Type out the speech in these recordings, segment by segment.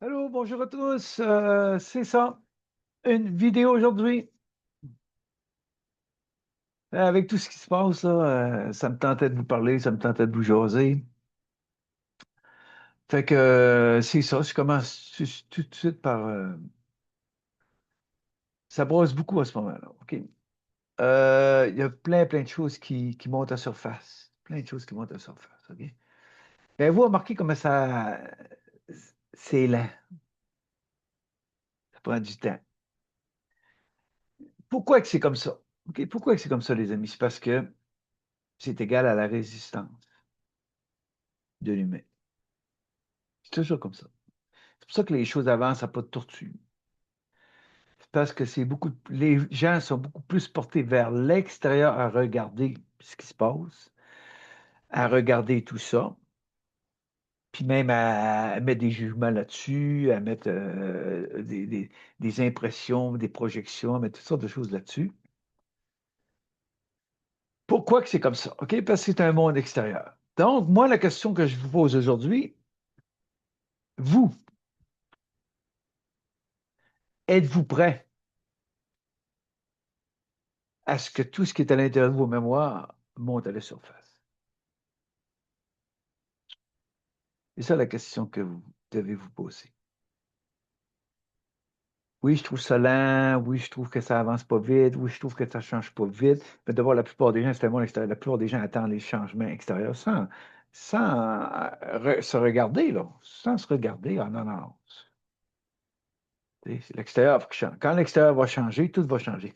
Allô, bonjour à tous. C'est ça, une vidéo aujourd'hui. Avec tout ce qui se passe, là, ça me tentait de vous parler, ça me tentait de vous jaser. Fait que c'est ça, je commence tout de suite par... ça brosse beaucoup à ce moment-là, OK? Il y a plein de choses qui montent à surface. Plein de choses qui montent à surface, OK? Et vous remarquez comment ça... C'est lent, ça prend du temps. Pourquoi que c'est comme ça? OK? Pourquoi que c'est comme ça, les amis? C'est parce que c'est égal à la résistance de l'humain. C'est toujours comme ça. C'est pour ça que les choses avancent à pas de tortue. C'est parce que les gens sont beaucoup plus portés vers l'extérieur à regarder ce qui se passe, à regarder tout ça, puis même à mettre des jugements là-dessus, à mettre des impressions, des projections, à mettre toutes sortes de choses là-dessus. Pourquoi que c'est comme ça? OK? Parce que c'est un monde extérieur. Donc, moi, la question que je vous pose aujourd'hui, vous, êtes-vous prêt à ce que tout ce qui est à l'intérieur de vos mémoires monte à la surface? C'est ça la question que vous devez vous poser. Oui, je trouve ça lent. Oui, je trouve que ça avance pas vite. Oui, je trouve que ça change pas vite. Mais d'abord, la plupart des gens, c'est un monde extérieur. La plupart des gens attendent les changements extérieurs sans se regarder, là. Sans se regarder. Ah non, non, non. C'est l'extérieur qui change. Quand l'extérieur va changer, tout va changer.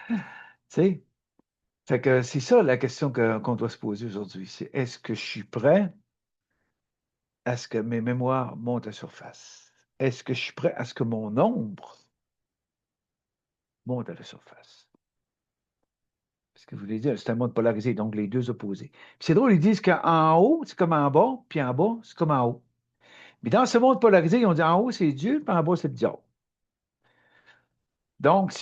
Tu sais? Fait que c'est ça la question qu'on doit se poser aujourd'hui. C'est est-ce que je suis prêt à ce que mes mémoires montent à surface? Est-ce que je suis prêt à ce que mon ombre monte à la surface? Ce que je voulais dire, c'est un monde polarisé, donc les deux opposés. Puis c'est drôle, ils disent qu'en haut, c'est comme en bas, puis en bas, c'est comme en haut. Mais dans ce monde polarisé, ils ont dit en haut, c'est Dieu, puis en bas, c'est le diable. Donc,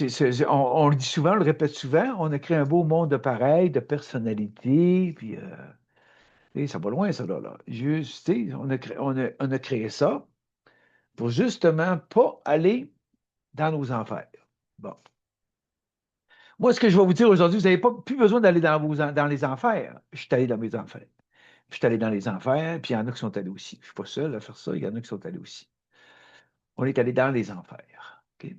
on le dit souvent, on le répète souvent, on a créé un beau monde de pareil, de personnalité, puis et ça va loin, ça, là. Juste, tu sais, on a créé ça pour justement pas aller dans nos enfers. Bon. Moi, ce que je vais vous dire aujourd'hui, vous n'avez pas plus besoin d'aller dans les enfers. Je suis allé dans mes enfers. Je suis allé dans les enfers, puis il y en a qui sont allés aussi. Je ne suis pas seul à faire ça, il y en a qui sont allés aussi. On est allé dans les enfers. OK?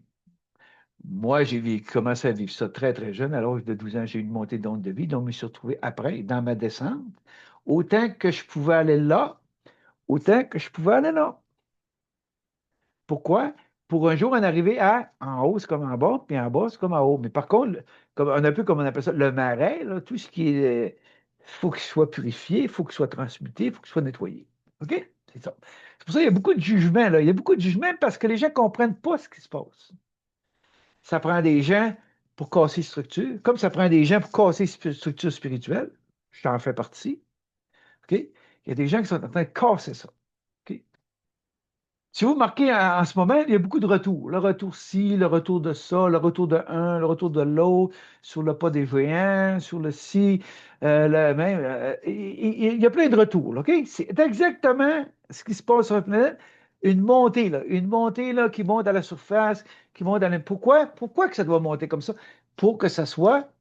Moi, commencé à vivre ça très jeune. À l'âge de 12 ans, j'ai eu une montée d'onde de vie, donc je me suis retrouvé après, dans ma descente, autant que je pouvais aller là, autant que je pouvais aller là. Pourquoi? Pour un jour en arriver à en haut, c'est comme en bas, puis en bas, c'est comme en haut. Mais par contre, un peu comme on appelle ça, le marais, là, tout ce qui est. Il faut qu'il soit purifié, il faut qu'il soit transmuté, il faut qu'il soit nettoyé. OK? C'est ça. C'est pour ça qu'il y a beaucoup de jugements, là. Il y a beaucoup de jugements parce que les gens ne comprennent pas ce qui se passe. Ça prend des gens pour casser structure, comme ça prend des gens pour casser structure spirituelle. Je t'en fais partie. OK? Il y a des gens qui sont en train de casser ça. OK? Si vous remarquez en ce moment, il y a beaucoup de retours. Le retour ci, le retour de ça, le retour de un, le retour de l'autre, sur le pas des géants, sur le ci, même. Il y a plein de retours, là, OK? C'est exactement ce qui se passe sur la planète. Une montée là, qui monte à la surface, qui monte à la... Pourquoi? Pourquoi que ça doit monter comme ça? Pour que ça soit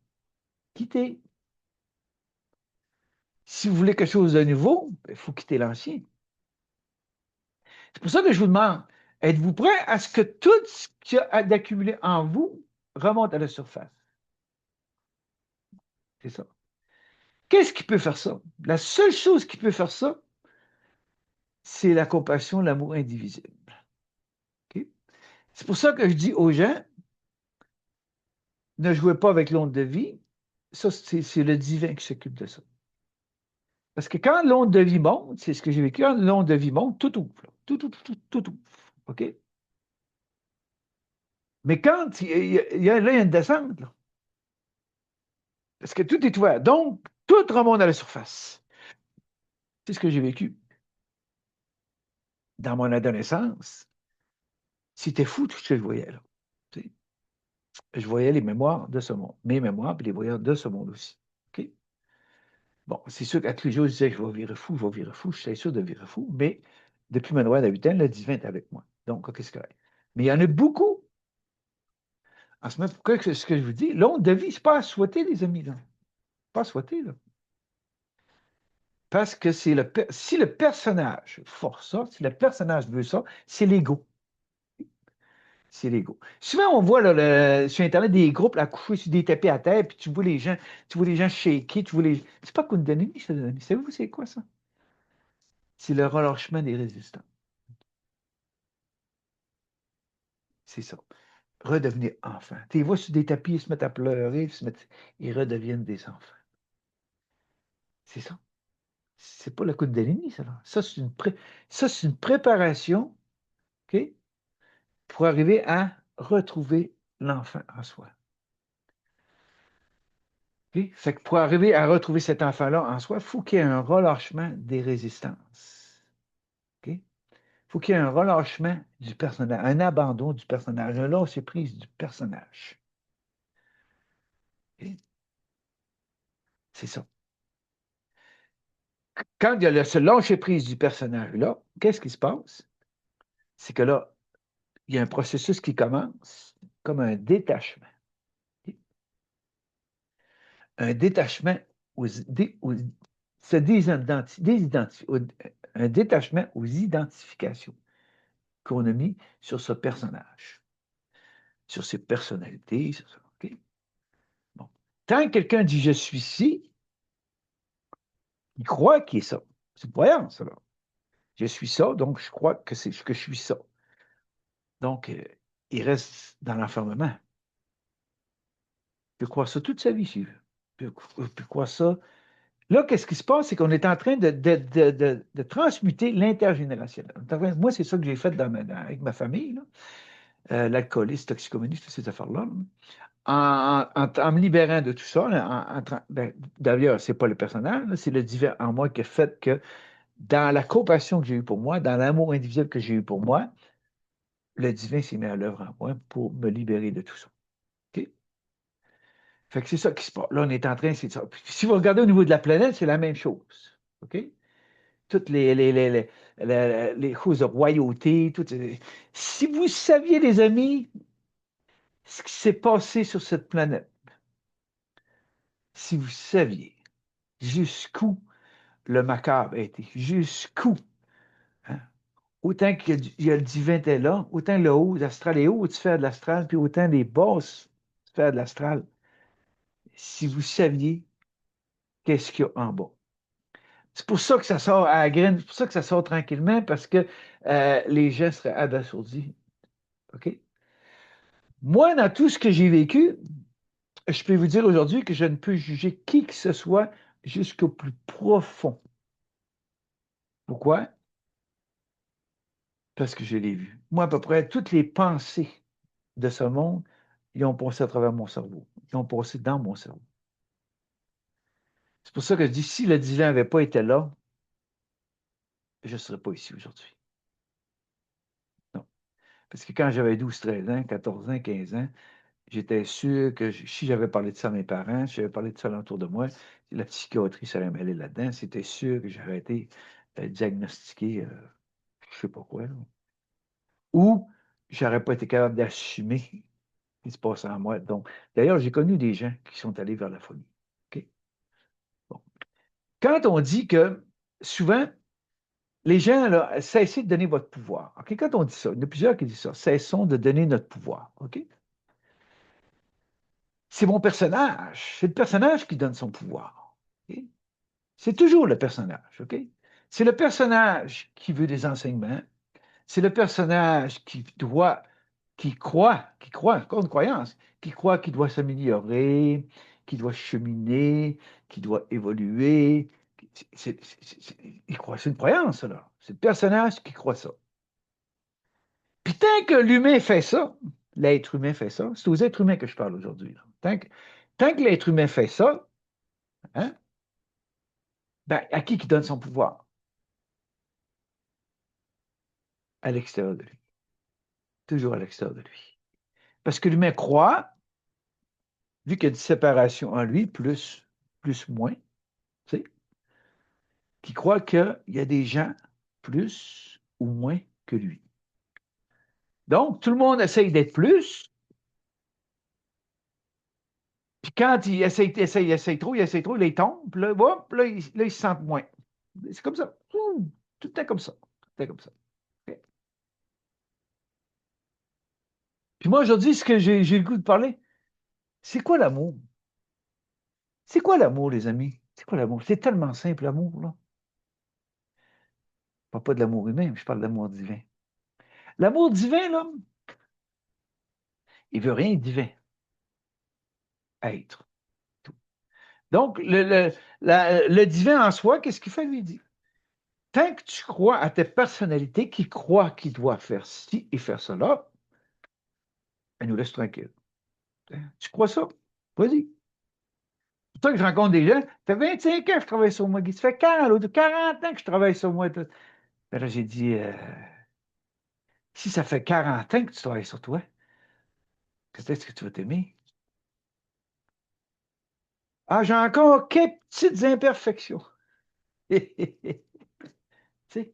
quitté. Si vous voulez quelque chose de nouveau, il faut quitter l'ancien. C'est pour ça que je vous demande, êtes-vous prêt à ce que tout ce qu'il y a d'accumulé en vous remonte à la surface? C'est ça. Qu'est-ce qui peut faire ça? La seule chose qui peut faire ça, c'est la compassion, l'amour indivisible. OK? C'est pour ça que je dis aux gens, ne jouez pas avec l'onde de vie. Ça, c'est le divin qui s'occupe de ça. Parce que quand l'onde de vie monte, c'est ce que j'ai vécu, quand l'onde de vie monte, tout ouvre. Là. Tout ouvre. OK? Mais quand là, il y a une descente, là, parce que tout est ouvert. Donc, tout remonte à la surface. C'est ce que j'ai vécu. Dans mon adolescence, c'était fou tout ce que je voyais là. Tu sais. Je voyais les mémoires de ce monde, mes mémoires, puis les voyants de ce monde aussi. OK? Bon, c'est sûr qu'à tous les jours, je disais que je vais virer fou, je vais virer fou, je suis sûr de virer fou, mais Depuis Manoir à 8 ans, le divin est avec moi. Donc, OK, c'est correct. Mais il y en a beaucoup. En ce moment, pourquoi ce que je vous dis, l'onde de vie, c'est pas à souhaiter, les amis, là. Pas à souhaiter, là. Parce que si le personnage force ça, si le personnage veut ça, c'est l'ego. C'est l'ego. Souvent, on voit là, sur Internet des groupes là, couchés sur des tapis à terre, puis tu vois les gens shaker, tu vois les. C'est pas Kundalini, ça, les amis. Savez-vous c'est quoi ça? C'est le relâchement des résistants. C'est ça. Redevenir enfant. Tu les vois sur des tapis, ils se mettent à pleurer, ils redeviennent des enfants. C'est ça. C'est pas le Kundalini, ça. Là. Ça, c'est une préparation, OK, pour arriver à retrouver l'enfant en soi. OK? Fait que pour arriver à retrouver cet enfant-là en soi, il faut qu'il y ait un relâchement des résistances. OK? Il faut qu'il y ait un relâchement du personnage, un abandon du personnage, un lâcher-prise du personnage. OK? C'est ça. Quand il y a ce lâcher-prise du personnage-là, qu'est-ce qui se passe? C'est que là, il y a un processus qui commence comme un détachement. OK? Un détachement un détachement aux identifications qu'on a mis sur ce personnage, sur ses personnalités, sur ça. OK? Bon. Tant que quelqu'un dit je suis ci, il croit qu'il est ça. C'est une croyance, là. Je suis ça, donc je crois que c'est que je suis ça. Donc, il reste dans l'enfermement. Il peut croire ça toute sa vie, s'il veut. Il peut croire ça. Là, qu'est-ce qui se passe? C'est qu'on est en train de transmuter l'intergénérationnel. Moi, c'est ça que j'ai fait avec ma famille, là. L'alcoolisme, toxicomanie, toutes ces affaires-là. En me libérant de tout ça, ben, d'ailleurs, ce n'est pas le personnage, c'est le divin en moi qui a fait que dans la compassion que j'ai eue pour moi, dans l'amour individuel que j'ai eu pour moi, le divin s'est mis à l'œuvre en moi pour me libérer de tout ça. OK? Fait que c'est ça qui se passe. Là, on est en train, c'est ça. Puis, si vous regardez au niveau de la planète, c'est la même chose. OK? Toutes les choses de royauté, si vous saviez, les amis, ce qui s'est passé sur cette planète, si vous saviez jusqu'où le macabre a été, jusqu'où, hein, autant qu'il y a le divin est là, autant le haut, l'astral est haut, tu fais de l'astral, puis autant les basses, tu fais de l'astral. Si vous saviez qu'est-ce qu'il y a en bas. C'est pour ça que ça sort à la graine, c'est pour ça que ça sort tranquillement, parce que les gens seraient abasourdis. OK? Moi, dans tout ce que j'ai vécu, je peux vous dire aujourd'hui que je ne peux juger qui que ce soit jusqu'au plus profond. Pourquoi? Parce que je l'ai vu. Moi, à peu près toutes les pensées de ce monde, ils ont passé à travers mon cerveau. Ils ont passé dans mon cerveau. C'est pour ça que je dis, si le divin n'avait pas été là, je ne serais pas ici aujourd'hui. Non. Parce que quand j'avais 12, 13 ans, 14 ans, 15 ans, j'étais sûr que si j'avais parlé de ça à mes parents, si j'avais parlé de ça autour de moi, la psychiatrie serait mêlée là-dedans, c'était sûr que j'aurais été diagnostiqué, je ne sais pas quoi, là. Ou j'aurais pas été capable d'assumer ce qui se passe en moi. Donc, d'ailleurs, j'ai connu des gens qui sont allés vers la folie. OK? Bon. Quand on dit que souvent, les gens, là, cessez de donner votre pouvoir. OK? Quand on dit ça, il y en a plusieurs qui disent ça, cessons de donner notre pouvoir. OK? C'est mon personnage. C'est le personnage qui donne son pouvoir. OK? C'est toujours le personnage. OK? C'est le personnage qui veut des enseignements. C'est le personnage qui croit, encore une croyance, qui croit qu'il doit s'améliorer, qu'il doit cheminer, qu'il doit évoluer. Il croit, c'est une croyance, là. C'est le personnage qui croit ça. Puis tant que l'humain fait ça, l'être humain fait ça, c'est aux êtres humains que je parle aujourd'hui, là. Tant que l'être humain fait ça, hein, ben, à qui donne son pouvoir? À l'extérieur de lui. Toujours à l'extérieur de lui. Parce que l'humain croit, vu qu'il y a une séparation en lui, plus moins, tu sais, qui croit qu'il y a des gens plus ou moins que lui. Donc, tout le monde essaye d'être plus, puis quand il essaye trop, là, il tombe, puis là, hop, là, il se sent moins. C'est comme ça. Tout le temps comme ça. Tout le temps comme ça. OK. Puis moi, aujourd'hui, ce que j'ai le goût de parler, c'est quoi l'amour? C'est quoi l'amour, les amis? C'est quoi l'amour? C'est tellement simple, l'amour, là. Je parle pas de l'amour humain, mais je parle de l'amour divin. L'amour divin, là, il veut rien de divin. Être. Tout. Donc, le divin en soi, qu'est-ce qu'il fait, lui? Il dit, tant que tu crois à ta personnalité qui croit qu'il doit faire ci et faire cela, elle nous laisse tranquille. Tu crois ça? Vas-y. C'est pour ça que je rencontre des gens. Ça fait 25 ans que je travaille sur moi, Guy. Ça fait 40 ans que je travaille sur moi. Ben là, j'ai dit, si ça fait 40 ans que tu travailles sur toi, peut-être que tu vas t'aimer. Ah, j'ai encore quelques petites imperfections. Tu sais?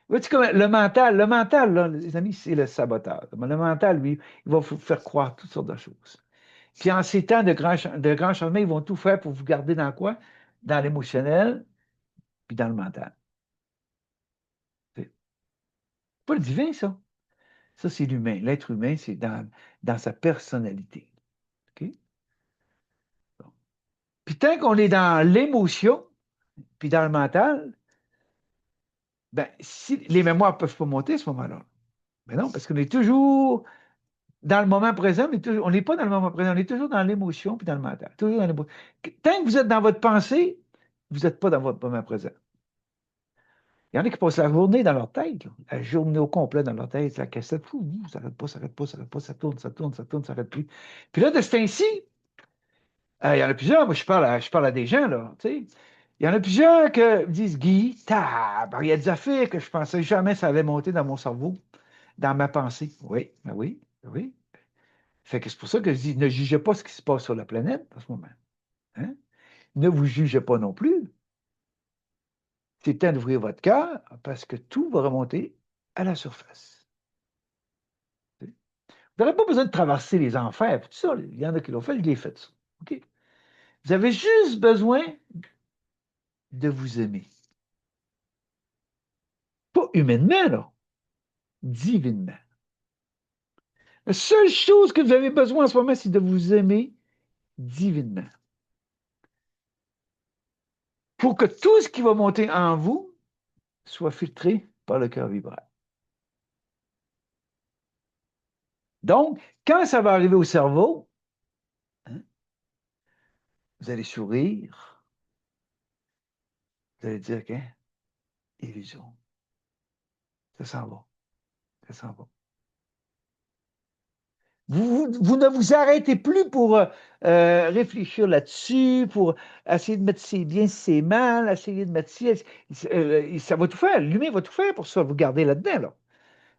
Vois-tu comme le mental, là, les amis, c'est le saboteur. Le mental, lui, il va vous faire croire toutes sortes de choses. Puis en ces temps de grands changements, ils vont tout faire pour vous garder dans quoi? Dans l'émotionnel, puis dans le mental. C'est pas le divin, ça. Ça, c'est l'humain. L'être humain, c'est dans sa personnalité. OK? Bon. Puis tant qu'on est dans l'émotion, puis dans le mental, ben, si les mémoires ne peuvent pas monter à ce moment-là. Mais non, parce qu'on est toujours dans le moment présent, on n'est pas dans le moment présent, on est toujours dans l'émotion puis dans le mental. Toujours dans l'émotion. Tant que vous êtes dans votre pensée, vous n'êtes pas dans votre moment présent. Il y en a qui passent la journée dans leur tête, là. La journée au complet dans leur tête, la cassette, ça n'arrête pas, ça n'arrête pas, ça n'arrête pas, ça tourne, ça tourne, ça tourne, ça n'arrête plus. Puis là, de ce temps-ci, il y en a plusieurs, moi je parle à des gens, là, tu sais. Il y en a plusieurs qui me disent, Guy, il y a des affaires que je pensais jamais ça allait monter dans mon cerveau, dans ma pensée. Oui, ben oui, ben oui. Fait que c'est pour ça que je dis, ne jugez pas ce qui se passe sur la planète en ce moment. Hein? Ne vous jugez pas non plus. C'est temps d'ouvrir votre cœur parce que tout va remonter à la surface. Vous n'aurez pas besoin de traverser les enfers. Tout ça, il y en a qui l'ont fait, je l'ai fait ça. OK? Vous avez juste besoin de vous aimer. Pas humainement, là, divinement. La seule chose que vous avez besoin en ce moment, c'est de vous aimer divinement. Pour que tout ce qui va monter en vous soit filtré par le cœur vibrant. Donc, quand ça va arriver au cerveau, hein, vous allez sourire, vous allez dire, OK, illusion, ça s'en va, ça s'en va. Vous ne vous arrêtez plus pour réfléchir là-dessus, pour essayer de mettre si c'est bien, si c'est mal, essayer de mettre si. Ça va tout faire. L'humain va tout faire pour ça, vous gardez là-dedans, là.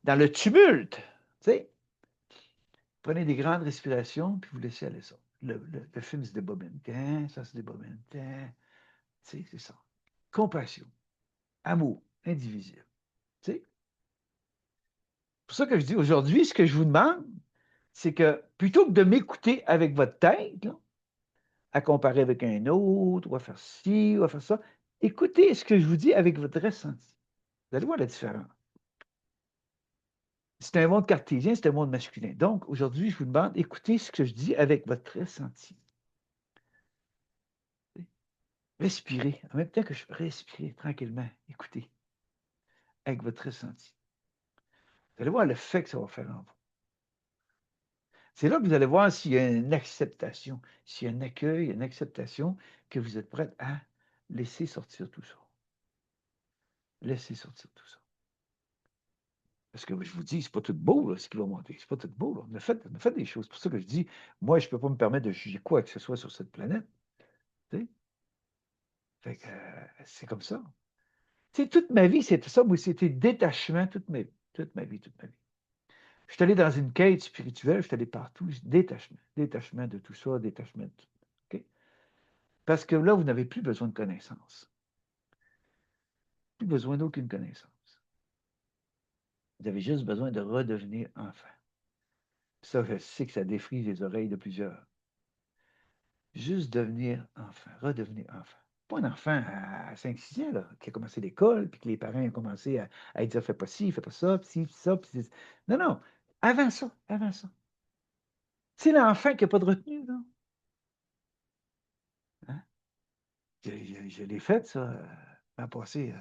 Dans le tumulte. Tu sais, prenez des grandes respirations, puis vous laissez aller ça. Le film se débobine. Tiens, ça se débobine. Tiens. Tu sais, c'est ça. Compassion, amour, indivisible. Tu sais, c'est pour ça que je dis aujourd'hui, ce que je vous demande, c'est que plutôt que de m'écouter avec votre tête, là, à comparer avec un autre, ou à faire ci, ou à faire ça. Écoutez ce que je vous dis avec votre ressenti. Vous allez voir la différence. C'est un monde cartésien, c'est un monde masculin. Donc, aujourd'hui, je vous demande, écoutez ce que je dis avec votre ressenti. Respirez. En même temps que je respire tranquillement, écoutez, avec votre ressenti. Vous allez voir l'effet que ça va faire en vous. C'est là que vous allez voir s'il y a une acceptation, s'il y a un accueil, une acceptation, que vous êtes prête à laisser sortir tout ça. Laisser sortir tout ça. Parce que je vous dis, c'est pas tout beau, là, ce qui va monter. C'est pas tout beau, là. On a fait des choses. C'est pour ça que je dis, moi, je ne peux pas me permettre de juger quoi que ce soit sur cette planète. Tu sais? Fait que c'est comme ça. Tu sais, toute ma vie, c'était ça. Moi, c'était détachement toute ma vie. Toute ma vie, toute ma vie. Je suis allé dans une quête spirituelle, je suis allé partout. Détachement. Détachement de tout ça, détachement de tout. OK? Parce que là, vous n'avez plus besoin de connaissances. Plus besoin d'aucune connaissance. Vous avez juste besoin de redevenir enfant. Ça, je sais que ça défrise les oreilles de plusieurs. Juste devenir enfant, redevenir enfant. Pas un enfant à 5-6 ans, là, qui a commencé l'école, puis que les parents ont commencé à lui dire fais pas ci, fais pas ça, puis ci, puis ça, puis non, non. Avant ça, avant ça. C'est l'enfant qui n'a pas de retenue, là. Hein? Je l'ai fait, ça, l'an passé,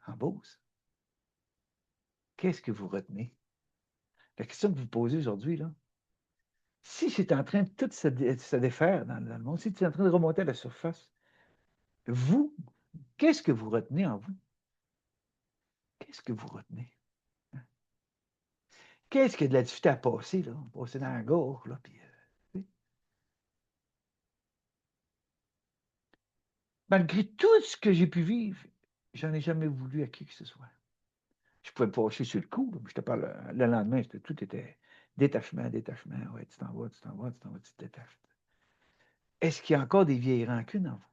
en Beauce. Qu'est-ce que vous retenez? La question que vous posez aujourd'hui, là, si c'est en train de tout se défaire dans le monde, si c'est en train de remonter à la surface, vous, qu'est-ce que vous retenez en vous? Qu'est-ce que vous retenez? Hein? Qu'est-ce qu'il y a de la difficulté à passer, là? Passer dans la gorge, là, puis, malgré tout ce que j'ai pu vivre, j'en ai jamais voulu à qui que ce soit. Je pouvais me passer sur le coup, là, je te parle, le lendemain, tout était détachement, détachement. Ouais, tu t'en vas, tu t'en vas, tu t'en vas, tu te détaches. Est-ce qu'il y a encore des vieilles rancunes en vous?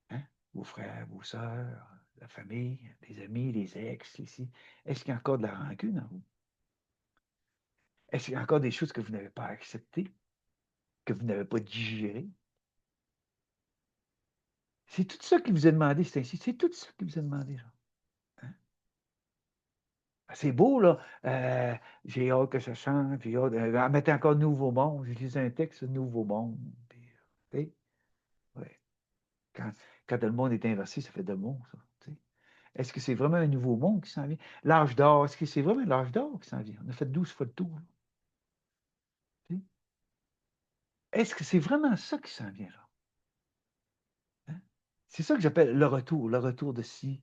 Hein? Vos frères, vos sœurs, la famille, les amis, les ex, ici. Est-ce qu'il y a encore de la rancune en vous? Est-ce qu'il y a encore des choses que vous n'avez pas acceptées, que vous n'avez pas digérées? C'est tout ça qui vous est demandé, c'est ainsi. C'est tout ça qui vous est demandé, là. Hein? Ah, c'est beau, là. J'ai hâte que ça change. J'ai hâte. Mettez encore Nouveau Monde. J'ai lisé un texte, Nouveau Monde. Puis, tu sais, ouais. Quand, quand le monde est inversé, ça fait de mots, ça. Tu sais. Est-ce que c'est vraiment un nouveau monde qui s'en vient? L'âge d'or, est-ce que c'est vraiment l'âge d'or qui s'en vient? On a fait 12 fois le tour, là. Tu sais. Est-ce que c'est vraiment ça qui s'en vient, là? Hein? C'est ça que j'appelle le retour de ci.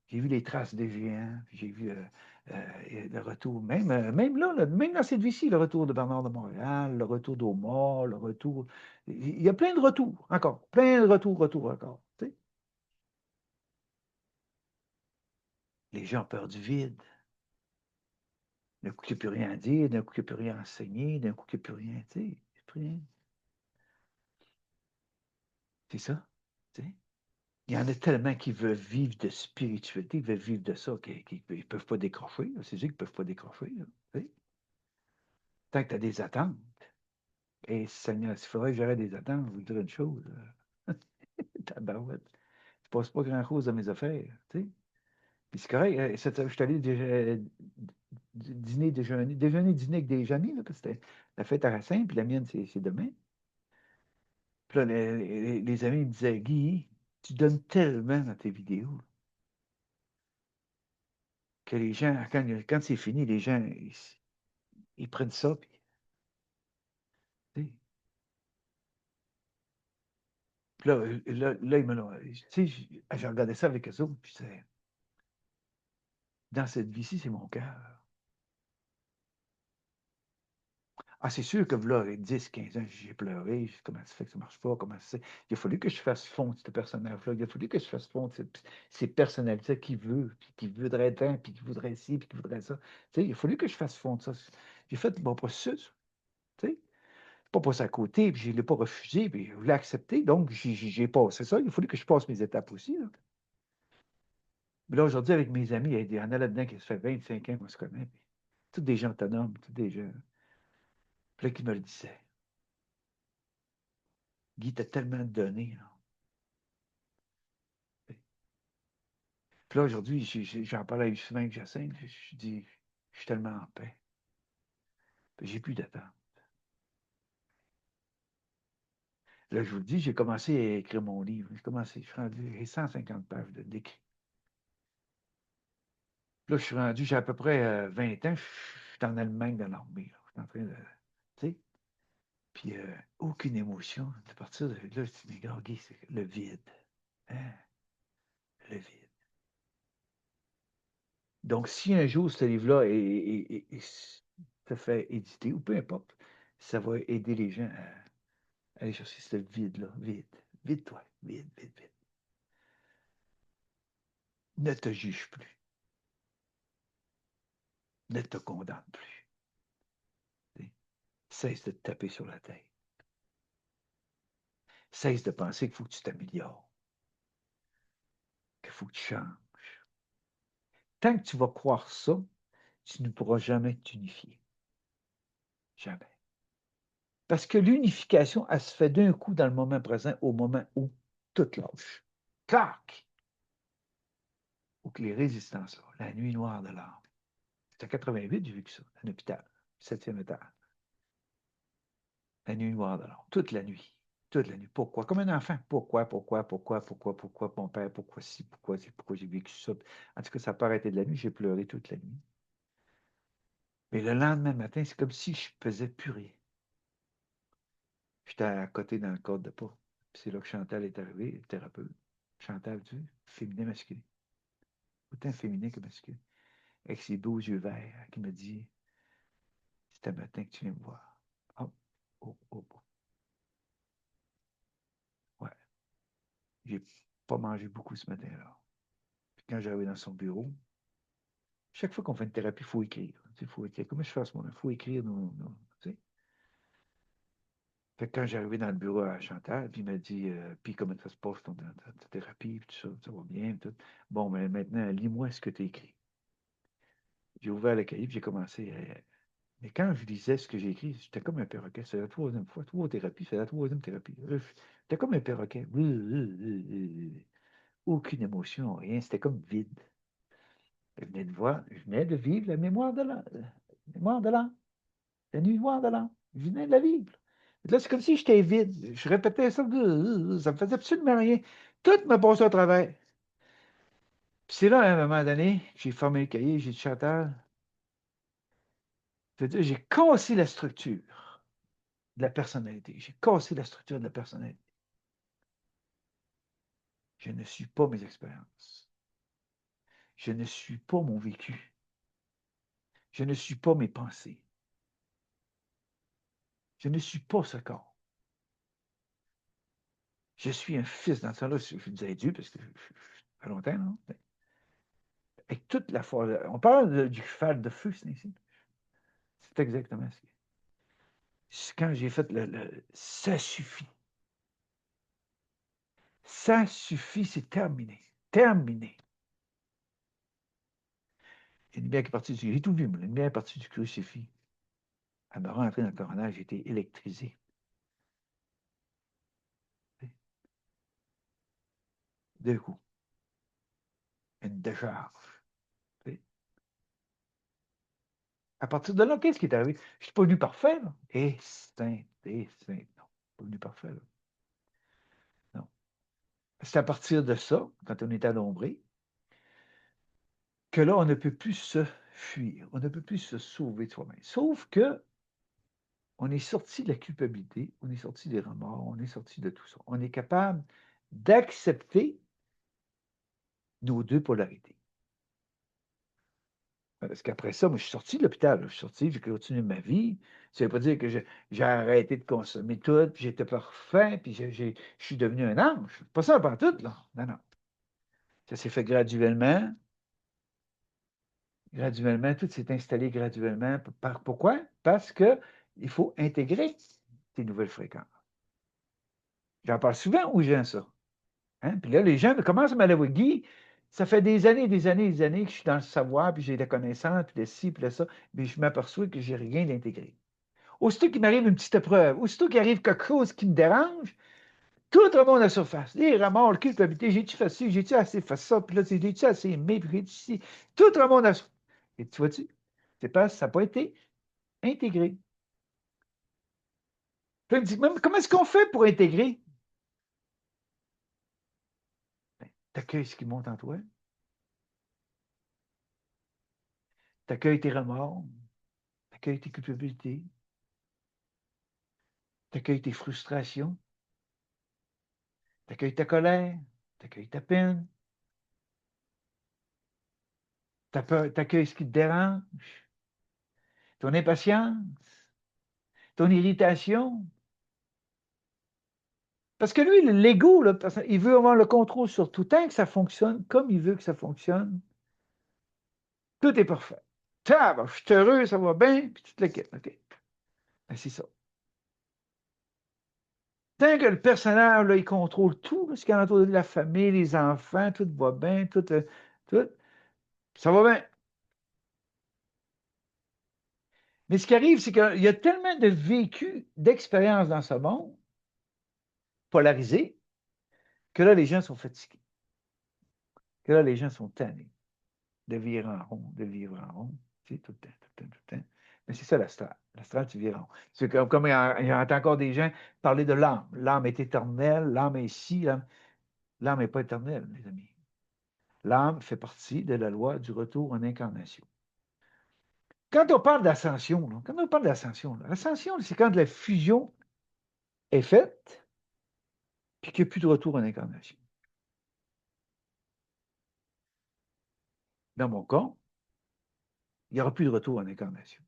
J'ai vu les traces des géants, puis j'ai vu le retour, même là, même dans cette vie-ci, le retour de Bernard de Montréal, le retour d'Oma, le retour. Il y a plein de retours, encore. Plein de retours encore. Tu sais. Les gens ont peur du vide. D'un coup, il n'y a plus rien à dire, d'un coup, il n'y a plus rien à enseigner, d'un coup, il n'y a plus rien, tu sais. Il n'y a plus rien. C'est ça. Tu sais. Il y en a tellement qui veulent vivre de spiritualité, ils veulent vivre de ça, qu'ils ne peuvent pas décrocher, là. C'est sûr qu'ils ne peuvent pas décrocher, là. Tu sais. Tant que tu as des attentes. Et Seigneur, s'il faudrait que j'arrête des attentes, je vous dirais une chose. Tabarouette. Je passe pas grand-chose dans mes affaires. Tu sais. Puis c'est correct. Je suis allé dîner, déjeuner, dîner avec des amis, là, parce que c'était la fête à Racine, puis la mienne, c'est demain. Puis là, les amis me disaient, Guy, tu donnes tellement dans tes vidéos que les gens, quand c'est fini, les gens, ils prennent ça, puis, tu sais. Puis là, ils me l'ont. Tu sais, j'ai regardé ça avec eux autres, puis c'est. Dans cette vie-ci, c'est mon cœur. Ah, c'est sûr que là, avec 10, 15 ans, j'ai pleuré. Comment ça fait que ça marche pas? Comment ça se fait? Il a fallu que je fasse fondre ce personnage-là. Il a fallu que je fasse fondre ces personnalités qui veut, puis qui voudrait tant, puis qui voudrait ci, puis qui voudrait ça. Tu sais, il a fallu que je fasse fondre ça. J'ai fait mon processus. Tu sais, pas passé à côté, puis je ne l'ai pas refusé, puis je voulais accepter. Donc, j'ai passé ça. Il a fallu que je passe mes étapes aussi, là. Mais là, aujourd'hui, avec mes amis, il y en a là-dedans qui se fait 25 ans qu'on se connaît. Puis, tous des gens autonomes, tous des gens. Puis là, qui me le disaient. Guy, t'as tellement donné, là. Puis là, aujourd'hui, j'en parle avec souvent avec Jacinthe. Je dis, je suis tellement en paix. Puis j'ai plus d'attente. Là, je vous le dis, j'ai commencé à écrire mon livre. Je suis rendu, j'ai 150 pages d'écrit. Là, je suis rendu, j'ai à peu près 20 ans, je suis en Allemagne dans l'armée, là. Je suis en train de. Tu sais? Puis aucune émotion. À partir de là, je dis, mais gars, Guy, c'est le vide. Hein? Le vide. Donc, si un jour ce livre-là se fait éditer, ou peu importe, ça va aider les gens à aller chercher ce vide-là. Vide. Vide-toi. Vide, vide, vide. Ne te juge plus. Ne te condamne plus. T'sais. Cesse de te taper sur la tête. Cesse de penser qu'il faut que tu t'améliores, qu'il faut que tu changes. Tant que tu vas croire ça, tu ne pourras jamais t'unifier. Jamais. Parce que l'unification, elle se fait d'un coup dans le moment présent, au moment où tout lâche. Clac! Ou que les résistances, là, la nuit noire de l'âme. C'est à 88, j'ai vécu ça, un hôpital, 7e étage. La nuit noire de l'âme, toute la nuit. Toute la nuit. Pourquoi? Comme un enfant. Pourquoi mon père, pourquoi ci, pourquoi j'ai vécu ça. En tout cas, ça n'a pas arrêté de la nuit, j'ai pleuré toute la nuit. Mais le lendemain matin, c'est comme si je ne faisais plus rien. J'étais à côté dans le cadre de pas. Puis c'est là que Chantal est arrivée, le thérapeute. Chantal, tu sais, féminin, masculin. Autant féminin que masculin. Avec ses beaux yeux verts, qui me dit, c'est un matin que tu viens me voir. Oh, oh. Ouais. J'ai pas mangé beaucoup ce matin-là. Puis quand j'arrivais dans son bureau, chaque fois qu'on fait une thérapie, il faut écrire. Il faut écrire. Comment je fais à ce moment-là? Il faut écrire tu sais. Fait que quand j'arrivais dans le bureau à Chantal, puis il m'a dit, puis comment ça se passe ta thérapie, puis tout ça, ça va bien, tout. Bon, mais maintenant, lis-moi ce que tu as écrit. J'ai ouvert le cahier, puis j'ai commencé. Mais quand je lisais ce que j'ai écrit, j'étais comme un perroquet. C'est la troisième fois, trois thérapies, c'est la troisième thérapie. J'étais comme un perroquet. Aucune émotion, rien. C'était comme vide. Je venais de voir, je venais de vivre la mémoire de l'an. La mémoire de l'an. La nuit noire de l'an. Je venais de la vivre. Là, c'est comme si j'étais vide. Je répétais ça. Ça me faisait absolument rien. Tout me passait au travers. Puis c'est là, à un moment donné, que j'ai formé le cahier, j'ai dit, Chantal, j'ai cassé la structure de la personnalité. J'ai cassé la structure de la personnalité. Je ne suis pas mes expériences. Je ne suis pas mon vécu. Je ne suis pas mes pensées. Je ne suis pas ce corps. Je suis un fils dans ce temps-là. Je disais Dieu parce que ça fait longtemps, non? Avec toute la foi. On parle du cheval de feu, c'est ici. C'est exactement ce que c'est. Quand j'ai fait ça suffit. Ça suffit, c'est terminé. Terminé. Une lumière qui est partie du. J'ai tout vu, mais une lumière est partie du crucifix. Elle me rentrée dans le coroner, j'ai été électrisé. D'un coup. Une décharge. À partir de là, qu'est-ce qui est arrivé? Je ne suis pas venu parfait, là. Et saint, non. Pas venu parfait, là. Non. C'est à partir de ça, quand on est adombré, que là, on ne peut plus se fuir. On ne peut plus se sauver de soi-même. Sauf que on est sorti de la culpabilité, on est sorti des remords, on est sorti de tout ça. On est capable d'accepter nos deux polarités. Parce qu'après ça, moi, je suis sorti de l'hôpital. Je suis sorti, j'ai continué ma vie. Ça ne veut pas dire que j'ai arrêté de consommer tout, puis j'étais parfait, puis je suis devenu un ange. Pas ça pas tout, là. Non, non. Ça s'est fait graduellement. Graduellement, tout s'est installé graduellement. Pourquoi? Parce qu'il faut intégrer ces nouvelles fréquences. J'en parle souvent aux gens, ça. Hein? Puis là, les gens commencent à m'aller Guy. Ça fait des années que je suis dans le savoir, puis j'ai des connaissances, puis de ci, puis de ça, mais je m'aperçois que j'ai rien intégré. Aussitôt qu'il m'arrive une petite épreuve, aussitôt qu'il arrive quelque chose qui me dérange, tout remonte à la surface. Les remords, le culpabilité, j'ai-tu fait ci, j'ai-tu assez fait ça, puis là, j'ai-tu assez aimé, puis j'ai-tu ci. Tout remonte à la surface. Et tu vois-tu? C'est parce que ça n'a pas été intégré. Puis il me dit, comment est-ce qu'on fait pour intégrer? Ben, t'accueilles ce qui monte en toi, t'accueilles tes remords, t'accueilles tes culpabilités, t'accueilles tes frustrations, t'accueilles ta colère, t'accueilles ta peine, t'accueilles ce qui te dérange, ton impatience, ton irritation. Parce que lui, l'ego, là, il veut avoir le contrôle sur tout. Tant que ça fonctionne comme il veut que ça fonctionne, tout est parfait. Ben, je suis heureux, ça va bien, puis tu te le quittes. OK. Ben, c'est ça. Tant que le personnage, là, il contrôle tout, là, ce qui est autour de la famille, les enfants, tout va bien, tout. Ça va bien. Mais ce qui arrive, c'est qu'il y a tellement de vécu, d'expériences dans ce monde polarisé, que là, les gens sont fatigués. Que là, les gens sont tannés de vivre en rond, de vivre en rond. Tu sais, tout le temps, tout le temps, tout le temps. Mais c'est ça l'astral. L'astral, tu vis en rond. C'est comme il y a encore des gens parler de l'âme. L'âme est éternelle, l'âme est ici. L'âme n'est pas éternelle, mes amis. L'âme fait partie de la loi du retour en incarnation. Quand on parle d'ascension, quand on parle d'ascension, l'ascension, c'est quand la fusion est faite, puis qu'il n'y a plus de retour en incarnation. Dans mon cas, il n'y aura plus de retour en incarnation.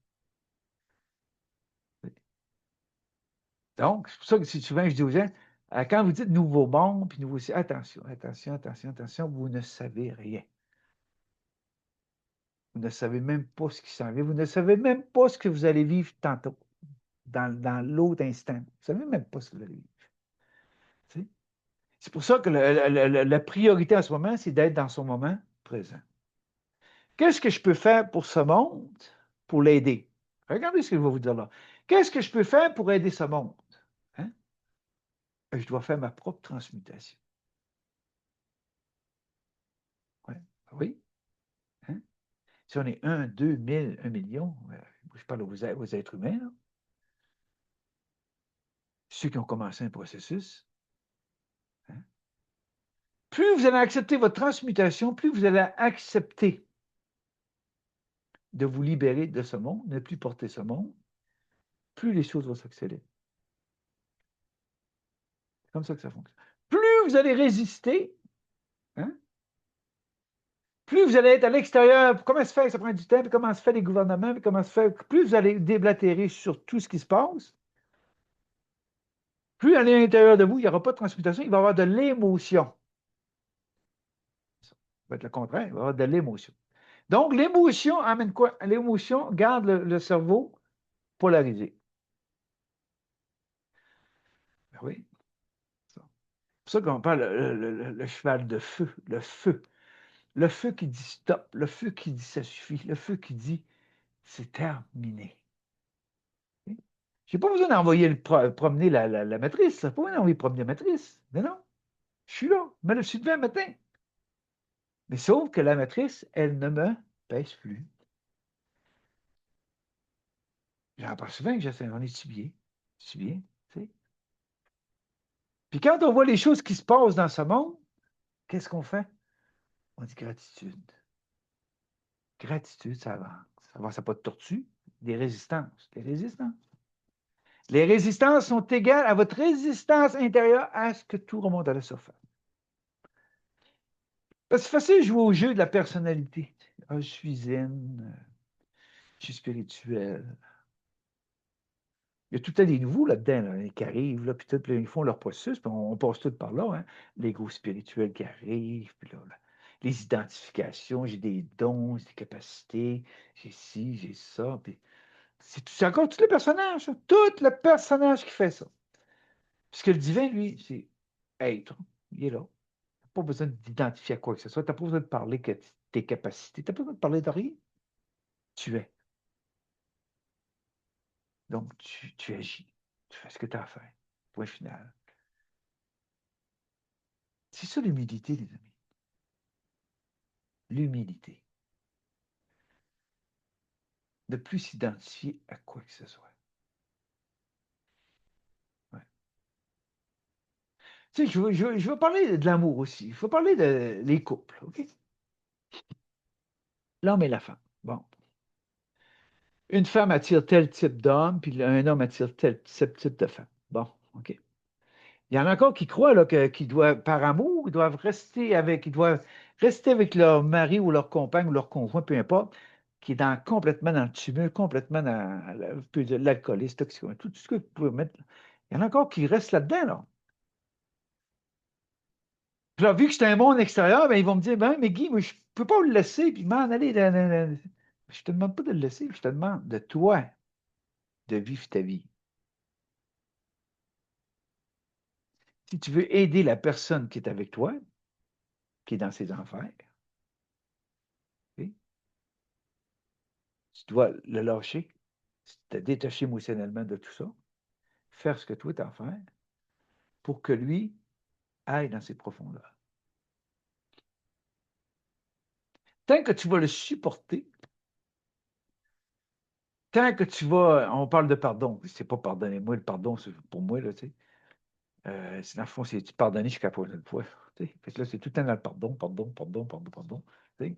Donc, c'est pour ça que souvent je dis aux gens, quand vous dites nouveau monde, puis nouveau, attention, attention, attention, attention, vous ne savez rien. Vous ne savez même pas ce qui s'en vient. Vous ne savez même pas ce que vous allez vivre tantôt, dans l'autre instant. Vous ne savez même pas ce que vous allez vivre. C'est pour ça que la priorité en ce moment, c'est d'être dans son moment présent. Qu'est-ce que je peux faire pour ce monde pour l'aider? Regardez ce que je vais vous dire là. Qu'est-ce que je peux faire pour aider ce monde? Hein? Je dois faire ma propre transmutation. Ouais. Oui. Hein? Si on est 1, 2, 1000, 1 million, je parle aux êtres humains, là, ceux qui ont commencé un processus, hein? Plus vous allez accepter votre transmutation, plus vous allez accepter de vous libérer de ce monde, ne plus porter ce monde, plus les choses vont s'accélérer. C'est comme ça que ça fonctionne. Plus vous allez résister, hein, plus vous allez être à l'extérieur. Comment se fait? Ça prend du temps. Puis comment se fait les gouvernements? Puis comment se fait? Plus vous allez déblatérer sur tout ce qui se passe, plus à l'intérieur de vous, il n'y aura pas de transmutation, il va y avoir de l'émotion. Ça va être le contraire, il va y avoir de l'émotion. Donc, l'émotion amène quoi? L'émotion garde le cerveau polarisé. Ben oui, c'est pour ça qu'on parle le cheval de feu, le feu. Le feu qui dit stop, le feu qui dit ça suffit, le feu qui dit c'est terminé. Je n'ai pas besoin d'envoyer promener la matrice. Je n'ai pas besoin d'envoyer promener la matrice. Mais non, je suis là. Mais je suis devant le matin. Mais sauf que la matrice, elle ne me pèse plus. J'en parle souvent que j'essaie. On est subié. Subié, tu sais. Puis quand on voit les choses qui se passent dans ce monde, qu'est-ce qu'on fait? On dit gratitude. Gratitude, ça avance. Ça avance, ça n'a pas de tortue. Des résistances. Des résistances. Les résistances sont égales à votre résistance intérieure à ce que tout remonte à la surface. Parce que c'est facile de jouer au jeu de la personnalité. Ah, je suis zen, je suis spirituel. Il y a tout le temps des nouveaux là-dedans, là, qui arrivent, là, puis tout, là, ils font leur processus, puis on passe tout par là, hein. L'ego spirituel qui arrive, puis là, les identifications, j'ai des dons, j'ai des capacités, j'ai ci, j'ai ça, puis c'est encore tout le personnage, ça. Tout le personnage qui fait ça. Puisque le divin, lui, c'est être, il est là. Pas besoin d'identifier à quoi que ce soit. Tu n'as pas besoin de parler que tes capacités. Tu n'as pas besoin de parler de rien. Tu es. Donc, tu agis. Tu fais ce que tu as à faire. Point final. C'est ça l'humilité, les amis. L'humilité. Ne plus s'identifier à quoi que ce soit. Ouais. Tu sais, je veux parler de l'amour aussi. Il faut parler des couples. OK? L'homme et la femme. Bon. Une femme attire tel type d'homme, puis un homme attire tel type de femme. Bon, OK. Il y en a encore qui croient là, qu'ils doivent, par amour, ils doivent rester avec leur mari ou leur compagne ou leur conjoint, peu importe, qui est complètement dans le tumulte, complètement dans l'alcoolisme, toxique, tout ce que vous pouvez mettre. Il y en a encore qui restent là-dedans, là. Puis là, vu que c'est un monde extérieur, ben, ils vont me dire, ben, mais Guy, moi, je ne peux pas le laisser, puis m'en aller. Je ne te demande pas de le laisser, je te demande de toi de vivre ta vie. Si tu veux aider la personne qui est avec toi, qui est dans ses enfers, ok, Tu dois le lâcher, te détacher émotionnellement de tout ça, faire ce que toi t'as à faire pour que lui aille dans ses profondeurs. Tant que tu vas le supporter, tant que tu vas, on parle de pardon, c'est pas pardonnez-moi, le pardon, c'est pour moi, là, tu sais. C'est dans le fond, c'est tu pardonner jusqu'à la prochaine fois. Tu sais. Fait que là, c'est tout le temps dans le pardon, pardon, pardon, pardon, pardon. Tu sais.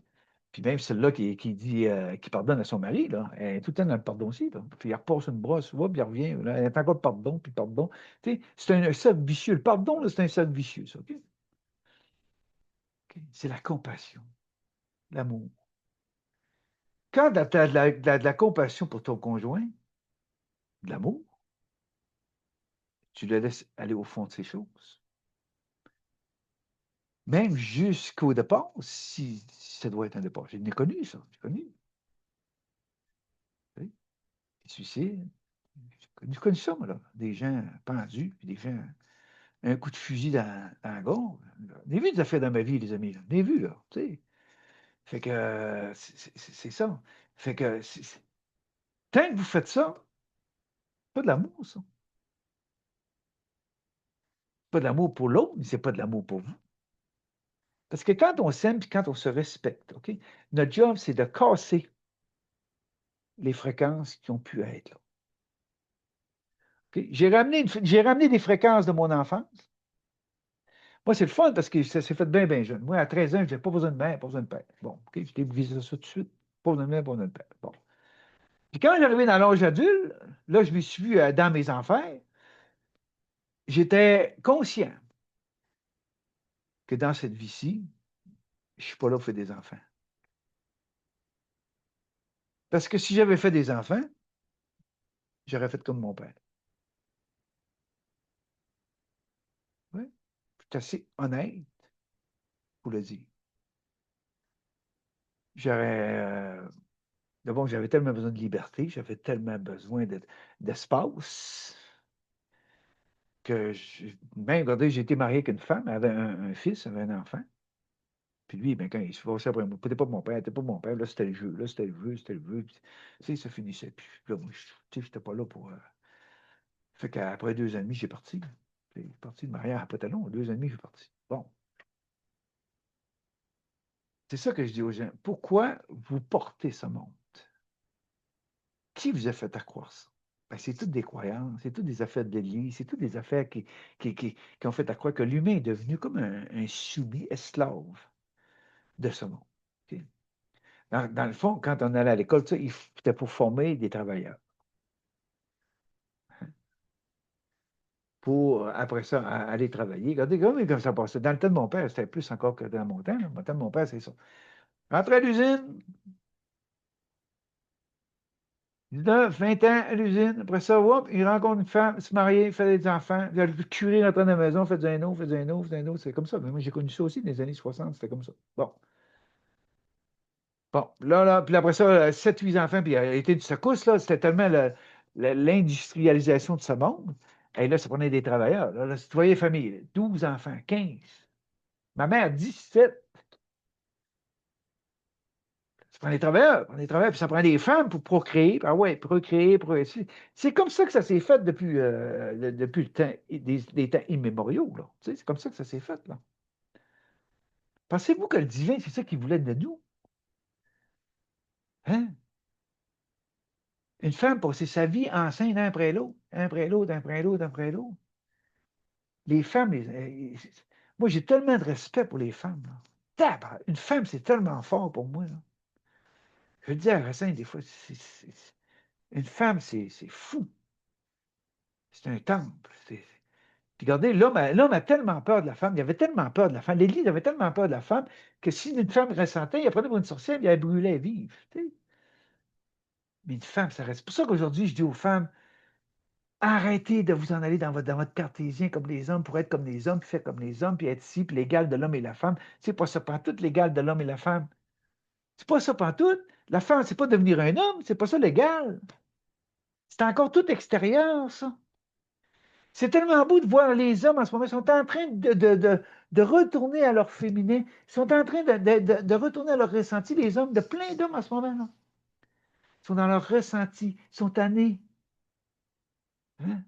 Puis même celle-là qui dit, qui pardonne à son mari, là, elle est tout le temps dans le pardon aussi. Là. Puis il repasse une brosse, puis il revient. Là, elle est encore pardon, puis pardon. Tu sais, c'est un cercle vicieux. Le pardon, là, c'est un cercle vicieux, ça. OK? OK? C'est la compassion, l'amour. Quand tu as de la compassion pour ton conjoint, de l'amour, tu le laisses aller au fond de ces choses. Même jusqu'au départ, si ça doit être un départ. J'ai connu ça, j'ai connu. Tu sais, des suicides. J'ai connu ça, moi, là. Des gens pendus, puis des gens, un coup de fusil dans la gorge. J'ai vu des affaires dans ma vie, les amis. J'ai vu, là. Tu sais. Fait que c'est ça. Fait que tant que vous faites ça, pas de l'amour, ça. Pas de l'amour pour l'autre, mais c'est pas de l'amour pour vous. Parce que quand on s'aime et quand on se respecte, OK, notre job, c'est de casser les fréquences qui ont pu être là. OK? J'ai ramené des fréquences de mon enfance. Moi, c'est le fun parce que ça s'est fait bien, bien jeune. Moi, à 13 ans, je n'avais pas besoin de mère, pas besoin de père. Bon, OK, je t'ai visé ça tout de suite. Pas besoin de mère, pas besoin de père. Bon. Puis quand j'arrivais dans l'âge adulte, là, je me suis vu dans mes enfers. J'étais conscient que dans cette vie-ci, je ne suis pas là pour faire des enfants. Parce que si j'avais fait des enfants, j'aurais fait comme mon père. Oui, je suis assez honnête pour le dire. J'aurais. D'abord, j'avais tellement besoin de liberté, j'avais tellement besoin d'espace que même, regardez, j'ai été marié avec une femme, elle avait un fils, elle avait un enfant. Puis lui, ben, quand il se fâchait après moi, t'es pas mon père, t'es pas mon père, là, c'était le jeu, là, c'était le jeu, c'était le jeu. Puis, tu sais, ça finissait. Puis là, moi, tu sais, j'étais pas là pour. Fait qu'après 2 ans et demi, j'ai parti. J'ai parti de mariage à Potalon, 2 ans et demi, j'ai parti. Bon, c'est ça que je dis aux gens. Pourquoi vous portez ce monde? Qui vous a fait accroire ça? Ben, c'est toutes des croyances, c'est toutes des affaires de l'Église, c'est toutes des affaires qui ont fait accroire que l'humain est devenu comme un soumis esclave de ce monde. OK? Dans le fond, quand on allait à l'école, c'était pour former des travailleurs. Pour, après ça, aller travailler. Regardez comme ça passait. Dans le temps de mon père, c'était plus encore que dans mon temps. Là. Dans le temps de mon père, c'est ça. Rentrer à l'usine, 19, 20 ans à l'usine. Après ça, hop, il rencontre une femme, se marier, fait des enfants. Le curé rentre dans la maison, fait un autre, fait un autre, fait un autre. C'est comme ça. Mais moi, j'ai connu ça aussi dans les années 60, c'était comme ça. Bon. Bon, là, puis après ça, 7, 8 enfants, puis il a été de secousse, là. C'était tellement l'industrialisation de ce monde. Et là, ça prenait des travailleurs. Là, si tu voyais famille, là, 12 enfants, 15. Ma mère, 17. Ça prend des travailleurs, puis ça prend des femmes pour procréer. Ah ouais, procréer, procréer. C'est comme ça que ça s'est fait depuis le temps, des temps immémoriaux, là. Tu sais, c'est comme ça que ça s'est fait, là. Pensez-vous que le divin, c'est ça qu'il voulait de nous? Hein? Une femme passer sa vie enceinte un après l'autre, un après l'autre, un après l'autre, un après l'autre. Les femmes, moi, j'ai tellement de respect pour les femmes, là. Une femme, c'est tellement fort pour moi, là. Je le dis à Racine, des fois, une femme, c'est fou. C'est un temple. Puis regardez, l'homme a tellement peur de la femme, il avait tellement peur de la femme, l'Église avait tellement peur de la femme que si une femme ressentait, il la prenait pour une sorcière, il la brûlait vive. Tu sais. Mais une femme, ça reste. C'est pour ça qu'aujourd'hui, je dis aux femmes, arrêtez de vous en aller dans votre cartésien comme les hommes pour être comme les hommes, puis faire comme les hommes, puis être ici, puis l'égal de l'homme et la femme. C'est pas ça pantoute, l'égal de l'homme et la femme. C'est pas ça pantoute. La femme, c'est pas devenir un homme, c'est pas ça l'égal. C'est encore tout extérieur, ça. C'est tellement beau de voir les hommes en ce moment. Ils sont en train de retourner à leur féminin. Ils sont en train de retourner à leur ressenti, les hommes, de plein d'hommes en ce moment. Là. Ils sont dans leur ressenti, ils sont tannés. Hein?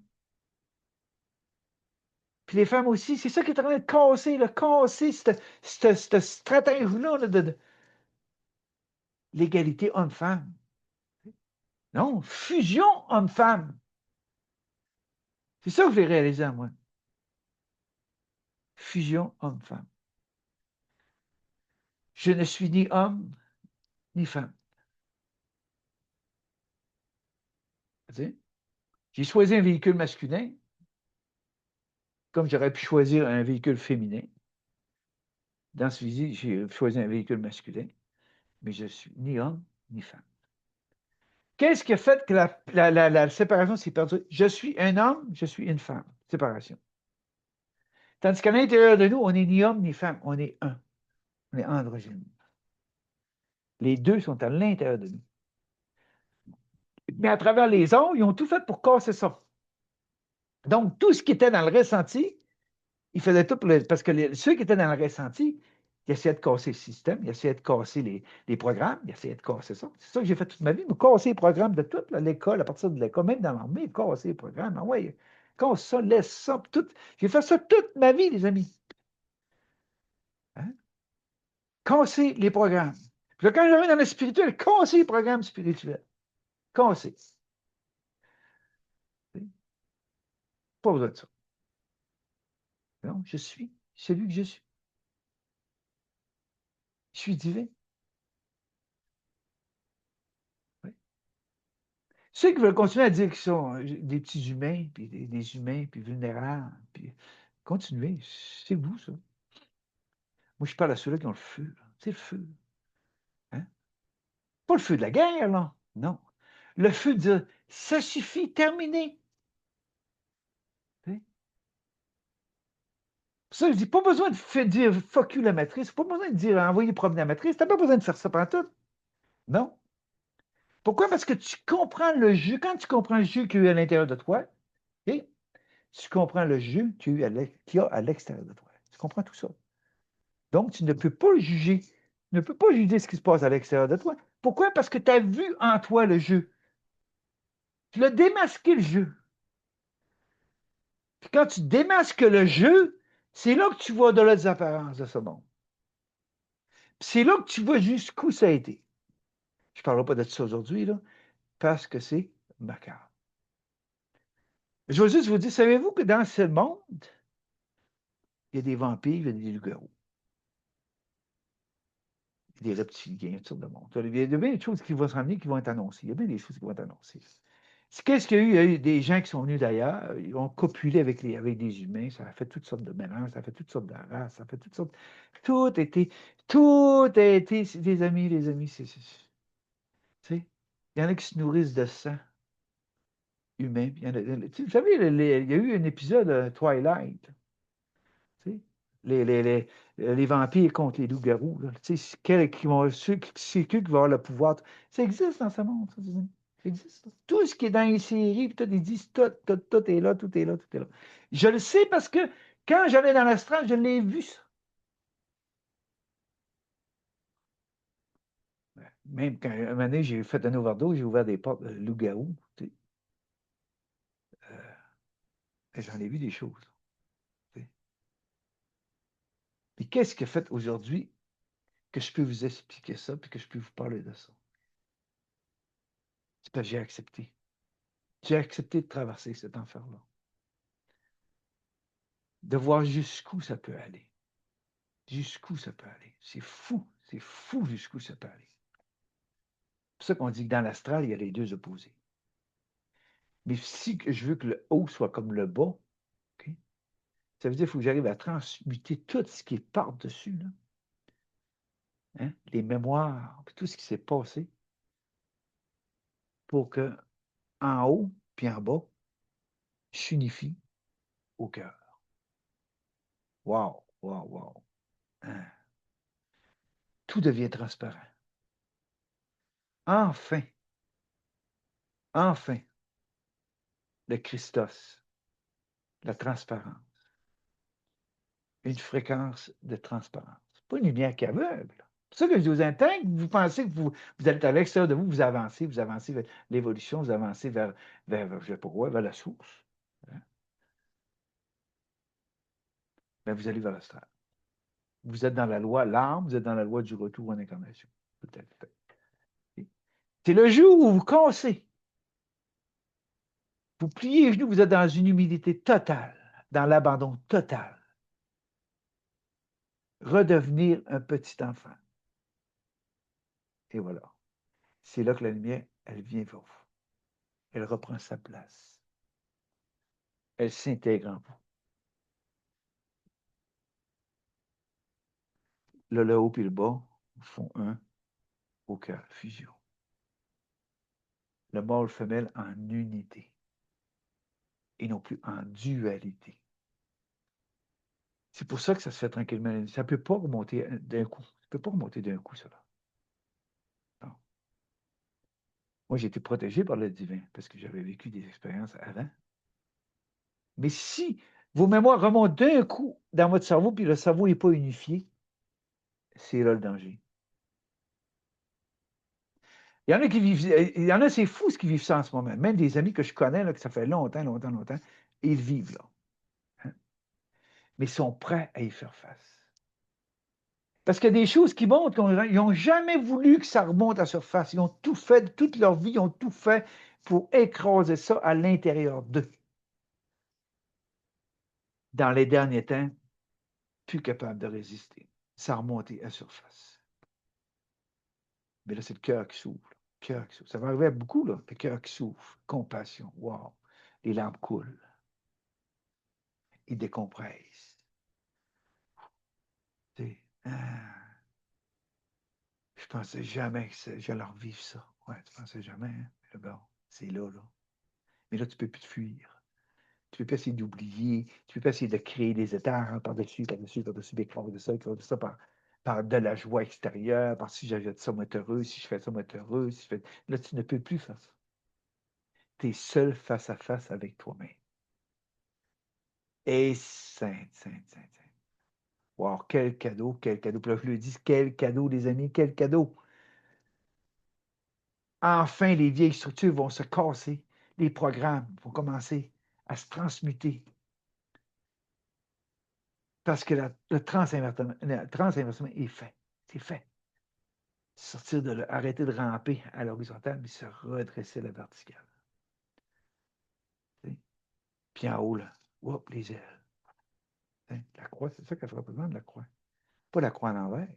Puis les femmes aussi, c'est ça qui est en train de casser, casser ce stratège-là de l'égalité homme-femme. Non, fusion homme-femme. C'est ça que je l'ai réalisé à moi. Fusion homme-femme. Je ne suis ni homme ni femme. J'ai choisi un véhicule masculin, comme j'aurais pu choisir un véhicule féminin. Dans ce visite, j'ai choisi un véhicule masculin, mais je suis ni homme ni femme. Qu'est-ce qui a fait que la séparation s'est perdue? Je suis un homme, je suis une femme. Séparation. Tandis qu'à l'intérieur de nous, on n'est ni homme ni femme, on est un. On est androgyne. Les deux sont à l'intérieur de nous. Mais à travers les ondes, ils ont tout fait pour casser ça. Donc, tout ce qui était dans le ressenti, ils faisaient tout parce que ceux qui étaient dans le ressenti, ils essayaient de casser le système, ils essayaient de casser les programmes, ils essayaient de casser ça. C'est ça que j'ai fait toute ma vie, me casser les programmes de toute l'école, à partir de l'école, même dans l'armée, casser les programmes. Ah ouais, casse ça, laisse ça, tout. J'ai fait ça toute ma vie, les amis. Hein? Casser les programmes. Puis là, quand j'arrive dans le spirituel, casser les programmes spirituels. Casser. Pas besoin de ça. Non, je suis celui que je suis. Je suis divin. Oui. Ceux qui veulent continuer à dire qu'ils sont des petits humains, puis des humains, puis vulnérables, puis continuez, c'est vous, ça. Moi, je parle à ceux-là qui ont le feu. C'est le feu. Hein? Pas le feu de la guerre, là. Non. Le feu de dire, ça suffit, terminé. Pour ça, je dis, pas besoin de dire fuck you la matrice, pas besoin de dire envoyer promener la matrice, t'as pas besoin de faire ça pendant tout. Non. Pourquoi? Parce que tu comprends le jeu. Quand tu comprends le jeu qu'il y a à l'intérieur de toi, okay, tu comprends le jeu qu'il y a à l'extérieur de toi. Tu comprends tout ça. Donc, tu ne peux pas le juger. Tu ne peux pas juger ce qui se passe à l'extérieur de toi. Pourquoi? Parce que tu as vu en toi le jeu. Tu l'as démasqué le jeu. Puis quand tu démasques le jeu, c'est là que tu vois de l'autre apparences de ce monde. Puis c'est là que tu vois jusqu'où ça a été. Je ne parlerai pas de ça aujourd'hui, là, parce que c'est macabre. Je veux juste vous dire, savez-vous que dans ce monde, il y a des vampires, il y a des loups-garous, il y a des reptiliens, il y a toutes sortes de monde. Il y a bien des choses qui vont se ramener, qui vont être annoncées. Il y a bien des choses qui vont être annoncées. Qu'est-ce qu'il y a eu? Il y a eu des gens qui sont venus d'ailleurs, ils ont copulé avec des humains, ça a fait toutes sortes de mélanges, ça a fait toutes sortes de races, ça a fait toutes sortes. Tout a été, des amis, les amis, il y en a qui se nourrissent de sang humain. Vous savez, il y a eu un épisode Twilight. Tu sais, les vampires contre les loups-garous. C'est qui vont avoir le pouvoir. Ça existe dans ce monde, ça, ça existe. Tout ce qui est dans les séries, puis tout, ils disent tout est là, tout est là, tout est là. Je le sais parce que quand j'allais dans l'astral, je l'ai vu, ça. Même quand un moment donné, j'ai fait un overdose, j'ai ouvert des portes de loups-garous. Tu sais, j'en ai vu des choses. Tu sais. Puis qu'est-ce qui a fait aujourd'hui que je peux vous expliquer ça, puis que je peux vous parler de ça? C'est parce que j'ai accepté. J'ai accepté de traverser cet enfer-là. De voir jusqu'où ça peut aller. Jusqu'où ça peut aller. C'est fou jusqu'où ça peut aller. C'est pour ça qu'on dit que dans l'astral, il y a les deux opposés. Mais si je veux que le haut soit comme le bas, okay, ça veut dire qu'il faut que j'arrive à transmuter tout ce qui est par-dessus, là. Hein, les mémoires, puis tout ce qui s'est passé, pour que en haut puis en bas, s'unifie au cœur. Wow, wow, wow. Hein. Tout devient transparent. Enfin, enfin, le Christos, la transparence, une fréquence de transparence. Pas une lumière qui aveugle, pour ça que je dis aux gens, tant que vous pensez que vous êtes à l'extérieur de vous, vous avancez vers l'évolution, vous avancez je sais pas quoi, vers la source. Hein. Ben, vous allez vers l'astral. Vous êtes dans la loi, l'âme, vous êtes dans la loi du retour en incarnation. Tout à fait. C'est le jour où vous cassez, vous pliez les genoux, vous êtes dans une humilité totale, dans l'abandon total. Redevenir un petit enfant. Et voilà. C'est là que la lumière, elle vient vers vous. Elle reprend sa place. Elle s'intègre en vous. Le haut et le bas font un au cœur, fusion. Le mâle femelle en unité et non plus en dualité. C'est pour ça que ça se fait tranquillement. Ça ne peut pas remonter d'un coup. Ça ne peut pas remonter d'un coup, cela. Non. Moi, j'ai été protégé par le divin parce que j'avais vécu des expériences avant. Mais si vos mémoires remontent d'un coup dans votre cerveau, puis le cerveau n'est pas unifié, c'est là le danger. Il y en a qui vivent, il y en a, c'est fou ce qui vivent ça en ce moment. Même des amis que je connais, là, que ça fait longtemps, ils vivent là. Hein. Mais ils sont prêts à y faire face. Parce qu'il y a des choses qui montrent qu'ils n'ont jamais voulu que ça remonte à la surface. Ils ont tout fait, toute leur vie, ils ont tout fait pour écraser ça à l'intérieur d'eux. Dans les derniers temps, plus capable de résister. Ça a remonté à la surface. Mais là, c'est le cœur qui s'ouvre. Cœur qui s'ouvre. Ça va arriver à beaucoup, là. Le cœur qui s'ouvre. Compassion. Wow. Les larmes coulent. Ils décompressent. Je pensais jamais que j'allais revivre ça. Ouais, tu pensais jamais, hein? Mais bon, c'est là, là. Mais là, tu ne peux plus te fuir. Tu ne peux plus essayer d'oublier. Tu ne peux pas essayer de créer des états hein, par-dessus, par-dessus, par-dessus, par de ça, par de la joie extérieure, par si j'ajoute ça, moi, être heureux, si je fais ça, moi, être heureux. Si je fais... Là, tu ne peux plus faire ça. Tu es seul face à face avec toi-même. Et sainte, sainte, sainte, sainte. Wow, quel cadeau, quel cadeau. Puis là, je le dis, quel cadeau, les amis, quel cadeau. Enfin, les vieilles structures vont se casser. Les programmes vont commencer à se transmuter. Parce que le transinversement est fait. C'est fait. Sortir de là, arrêter de ramper à l'horizontale, mais se redresser à la verticale. T'sais? Puis en haut, là, hop, les ailes. T'sais? La croix, c'est ça qu'elle représente, la croix. Pas la croix à l'envers.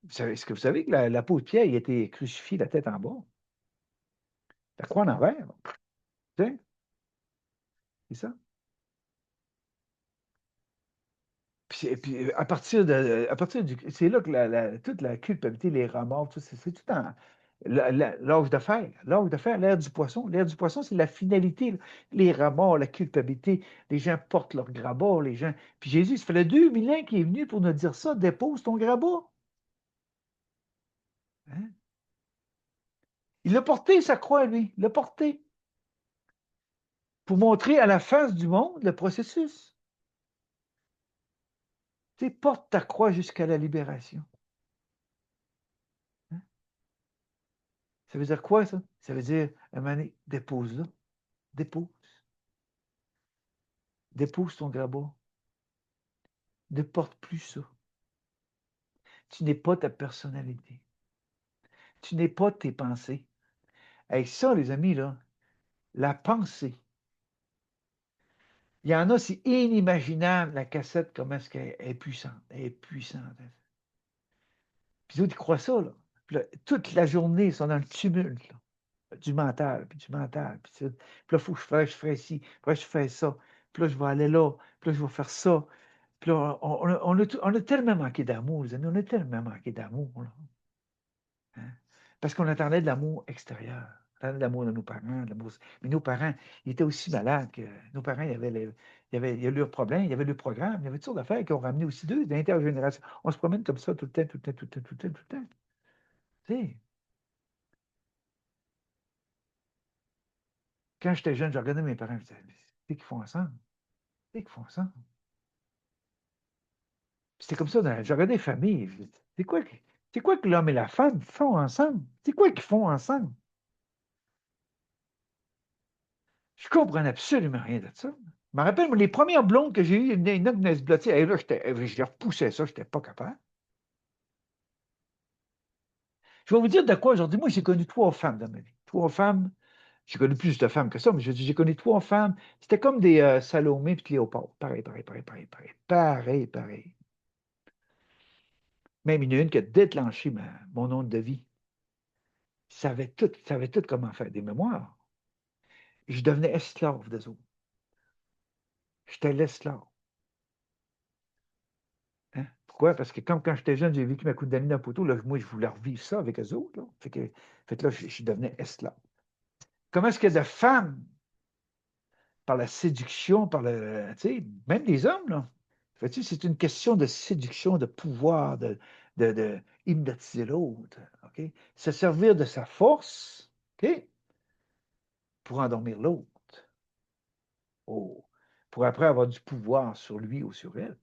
Est-ce que vous savez que la peau de Pierre a été crucifiée la tête en bas? La croix en envers. C'est ça? Puis à partir c'est là que toute la culpabilité, les remords, tout, c'est tout en l'âge de fer. L'âge de fer, l'ère du poisson. L'ère du poisson, c'est la finalité. Là. Les remords, la culpabilité, les gens portent leur grabat, les gens. Puis Jésus, ça fait le 2000 ans qu'il est venu pour nous dire ça, dépose ton grabat. Hein? Il l'a porté, sa croix, lui. Il l'a porté. Pour montrer à la face du monde le processus. Tu sais, porte ta croix jusqu'à la libération. Hein? Ça veut dire quoi, ça? Ça veut dire, à un moment donné, dépose-la. Dépose. Dépose ton grabat. Ne porte plus ça. Tu n'es pas ta personnalité. Tu n'es pas tes pensées. Avec ça, les amis, là, la pensée. Il y en a, c'est inimaginable, la cassette, comment est-ce qu'elle est puissante. Elle est puissante. Puis les autres, ils croient ça, là. Puis là, toute la journée, ils sont dans le tumulte, là. Du mental, puis du mental. Puis là, il faut que je fasse ci, puis là, je fais ça. Puis là, je vais aller là, puis là, je vais faire ça. Puis là, on a tellement manqué d'amour, les amis, on a tellement manqué d'amour. Là. Hein? Parce qu'on attendait de l'amour extérieur. On attendait de l'amour de nos parents. Mais nos parents, ils étaient aussi malades que nos parents, il y avait leurs problèmes, il y avait le programme, il y avait toutes sortes d'affaires qui ont ramené aussi d'eux, d'intergénération. On se promène comme ça tout le temps, tout le temps, tout le temps, tout le temps, tout le temps. Tu sais, quand j'étais jeune, je regardais mes parents, je disais, c'est qu'ils font ensemble? C'est qu'ils font ensemble? C'était comme ça, je regardais les familles. C'est quoi, c'est quoi que l'homme et la femme font ensemble? C'est quoi qu'ils font ensemble? Je comprenais absolument rien de ça. Je me rappelle, moi, les premières blondes que j'ai eues, une autre venait se blotter. Et là, je les repoussais ça, je n'étais pas capable. Je vais vous dire de quoi aujourd'hui. Moi, j'ai connu trois femmes dans ma vie. Trois femmes. J'ai connu plus de femmes que ça, mais j'ai connu trois femmes. C'était comme des Salomé et Cléopâtre. Pareil, pareil, pareil, pareil, pareil. Pareil, pareil. Même une qui a déclenché mon nom de vie. Savait tout comment faire des mémoires. Je devenais esclave des autres. J'étais l'esclave. Hein? Pourquoi? Parce que quand j'étais jeune, j'ai vécu ma coupe d'année dans le poteau. Là, moi, je voulais revivre ça avec eux autres. Là. Fait que là, je devenais esclave. Comment est-ce que de femmes, par la séduction, tu sais, même des hommes, là, fait-tu, c'est une question de séduction, de pouvoir, de hypnotiser l'autre. OK? Se servir de sa force, OK? Pour endormir l'autre. Oh. Pour après avoir du pouvoir sur lui ou sur elle.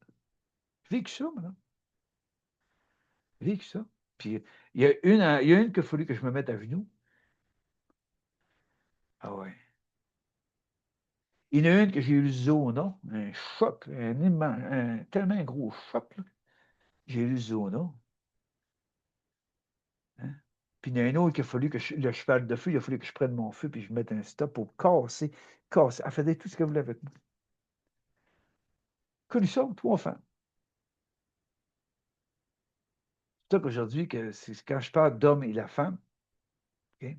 J'ai vécu ça, madame. J'ai vécu ça. Puis il y a une qu'il a fallu que je me mette à genoux. Ah ouais. Il y en a une que j'ai eu le zona, un choc, tellement gros choc. Là. J'ai eu le zona. Hein. Puis il y en a un autre qu'il a fallu que le cheval de feu, il a fallu que je prenne mon feu puis je mette un stop pour casser, casser. Elle faisait tout ce qu'elle voulait avec moi. Connu ça, trois femmes. C'est ça qu'aujourd'hui, quand je parle d'homme et la femme, OK,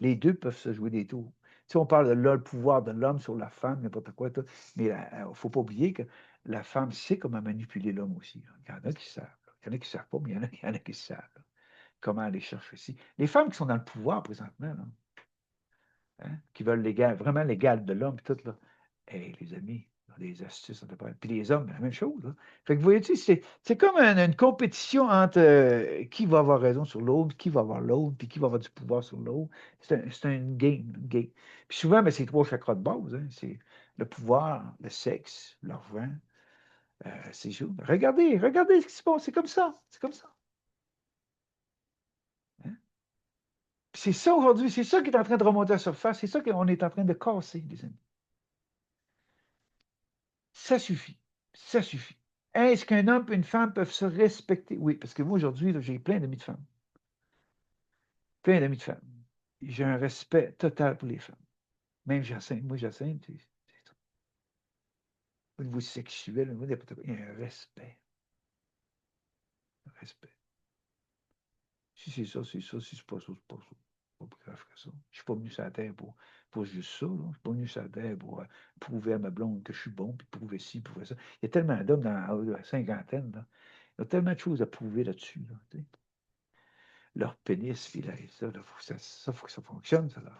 les deux peuvent se jouer des tours. Si on parle de le pouvoir de l'homme sur la femme, n'importe quoi, tout, mais il ne faut pas oublier que la femme sait comment manipuler l'homme aussi. Là. Il y en a qui savent. Là. Il y en a qui ne savent pas, mais il y en a qui savent. Là. Comment aller chercher aussi. Les femmes qui sont dans le pouvoir présentement, là, hein, qui veulent l'égal, vraiment l'égal de l'homme, puis tout, là. Hey, les amis, ils ont des astuces, puis les hommes, la même chose. Là. Fait que vous voyez, c'est comme une compétition entre qui va avoir raison sur l'autre, qui va avoir l'autre, puis qui va avoir du pouvoir sur l'autre. C'est un game, une game. Puis souvent, ben, c'est trois chakras de base. Hein. C'est le pouvoir, le sexe, l'argent. C'est juste. Regardez ce qui se passe. C'est comme ça. C'est comme ça. Hein. Puis c'est ça aujourd'hui. C'est ça qui est en train de remonter à la surface. C'est ça qu'on est en train de casser, les amis. Ça suffit. Ça suffit. Est-ce qu'un homme et une femme peuvent se respecter? Oui, parce que moi, aujourd'hui, là, j'ai plein d'amis de femmes. Plein d'amis de femmes. J'ai un respect total pour les femmes. Même Jacinthe. Moi, Jacinthe, au niveau sexuel, au niveau n'importe quoi, il y a un respect. Un respect. Si c'est ça, c'est ça. Si c'est pas ça, c'est pas ça. Pas plus grave que ça. Je suis pas venu sur la terre pour juste ça. Là. Je suis pas venu sur la terre pour prouver à ma blonde que je suis bon, puis prouver ci, prouver ça. Il y a tellement d'hommes dans la cinquantaine. Là. Il y a tellement de choses à prouver là-dessus. Là, leur pénis, puis là, ça, faut que ça fonctionne, ça. Là.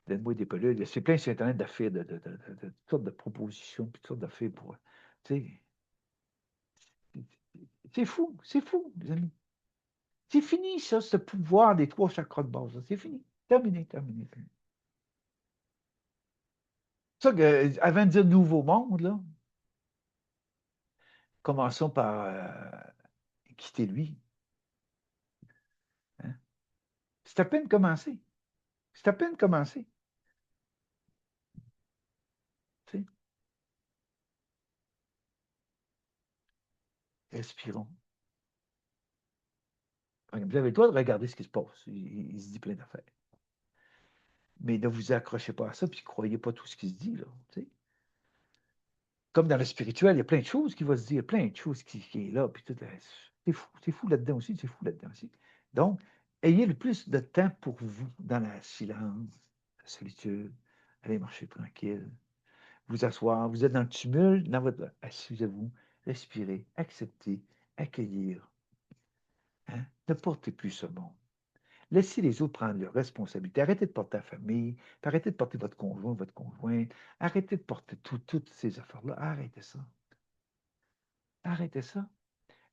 Donne-moi des pelules. C'est plein sur Internet d'affaires, de toutes sortes de propositions, puis toutes sortes d'affaires pour. Tu sais, c'est fou, les amis. C'est fini, ça, ce pouvoir des trois chakras de base. C'est fini. Terminé, terminé, terminé. Ça, avant de dire nouveau monde, là, commençons par quitter lui. Hein. C'est à peine commencé. C'est à peine commencé. Tu sais. Respirons. Vous avez le droit de regarder ce qui se passe. Il se dit plein d'affaires. Mais ne vous accrochez pas à ça, puis ne croyez pas tout ce qui se dit, là. Tu sais. Comme dans le spirituel, il y a plein de choses qui vont se dire, plein de choses qui est là, puis tout. C'est fou là-dedans aussi, c'est fou là-dedans aussi. Donc, ayez le plus de temps pour vous, dans la silence, la solitude, allez marcher tranquille, vous asseoir, vous êtes dans le tumulte, dans votre. Asseyez-vous, respirez, acceptez, accueillir. Hein? Ne portez plus ce monde. Laissez les autres prendre leurs responsabilités. Arrêtez de porter la famille, arrêtez de porter votre conjoint, votre conjointe, arrêtez de porter toutes ces affaires-là. Arrêtez ça. Arrêtez ça.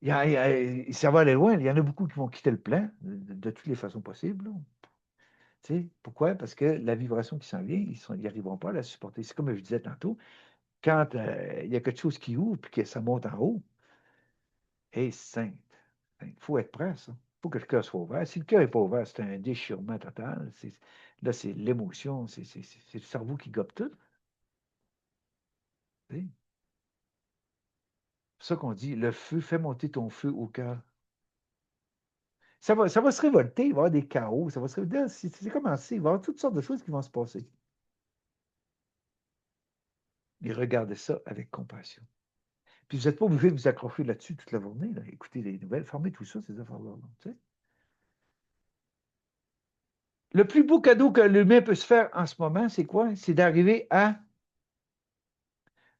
Ça va aller loin. Il y en a beaucoup qui vont quitter le plan de toutes les façons possibles. Là. Tu sais, pourquoi? Parce que la vibration qui s'en vient, ils n'arriveront pas à la supporter. C'est comme je disais tantôt, quand il y a quelque chose qui ouvre et que ça monte en haut, Et sainte. Il faut être prêt à ça. Il faut que le cœur soit ouvert. Si le cœur n'est pas ouvert, c'est un déchirement total. Là, c'est l'émotion, c'est le cerveau qui gobe tout. C'est pour ça qu'on dit, le feu, fais monter ton feu au cœur. Ça va se révolter, il va y avoir des chaos, ça va se révolter. C'est commencé, il va y avoir toutes sortes de choses qui vont se passer. Mais regardez ça avec compassion. Puis vous n'êtes pas obligé de vous accrocher là-dessus toute la journée. Là. Écoutez les nouvelles, formez tout ça, ces affaires-là. Tu sais. Le plus beau cadeau que l'humain peut se faire en ce moment, c'est quoi? C'est d'arriver à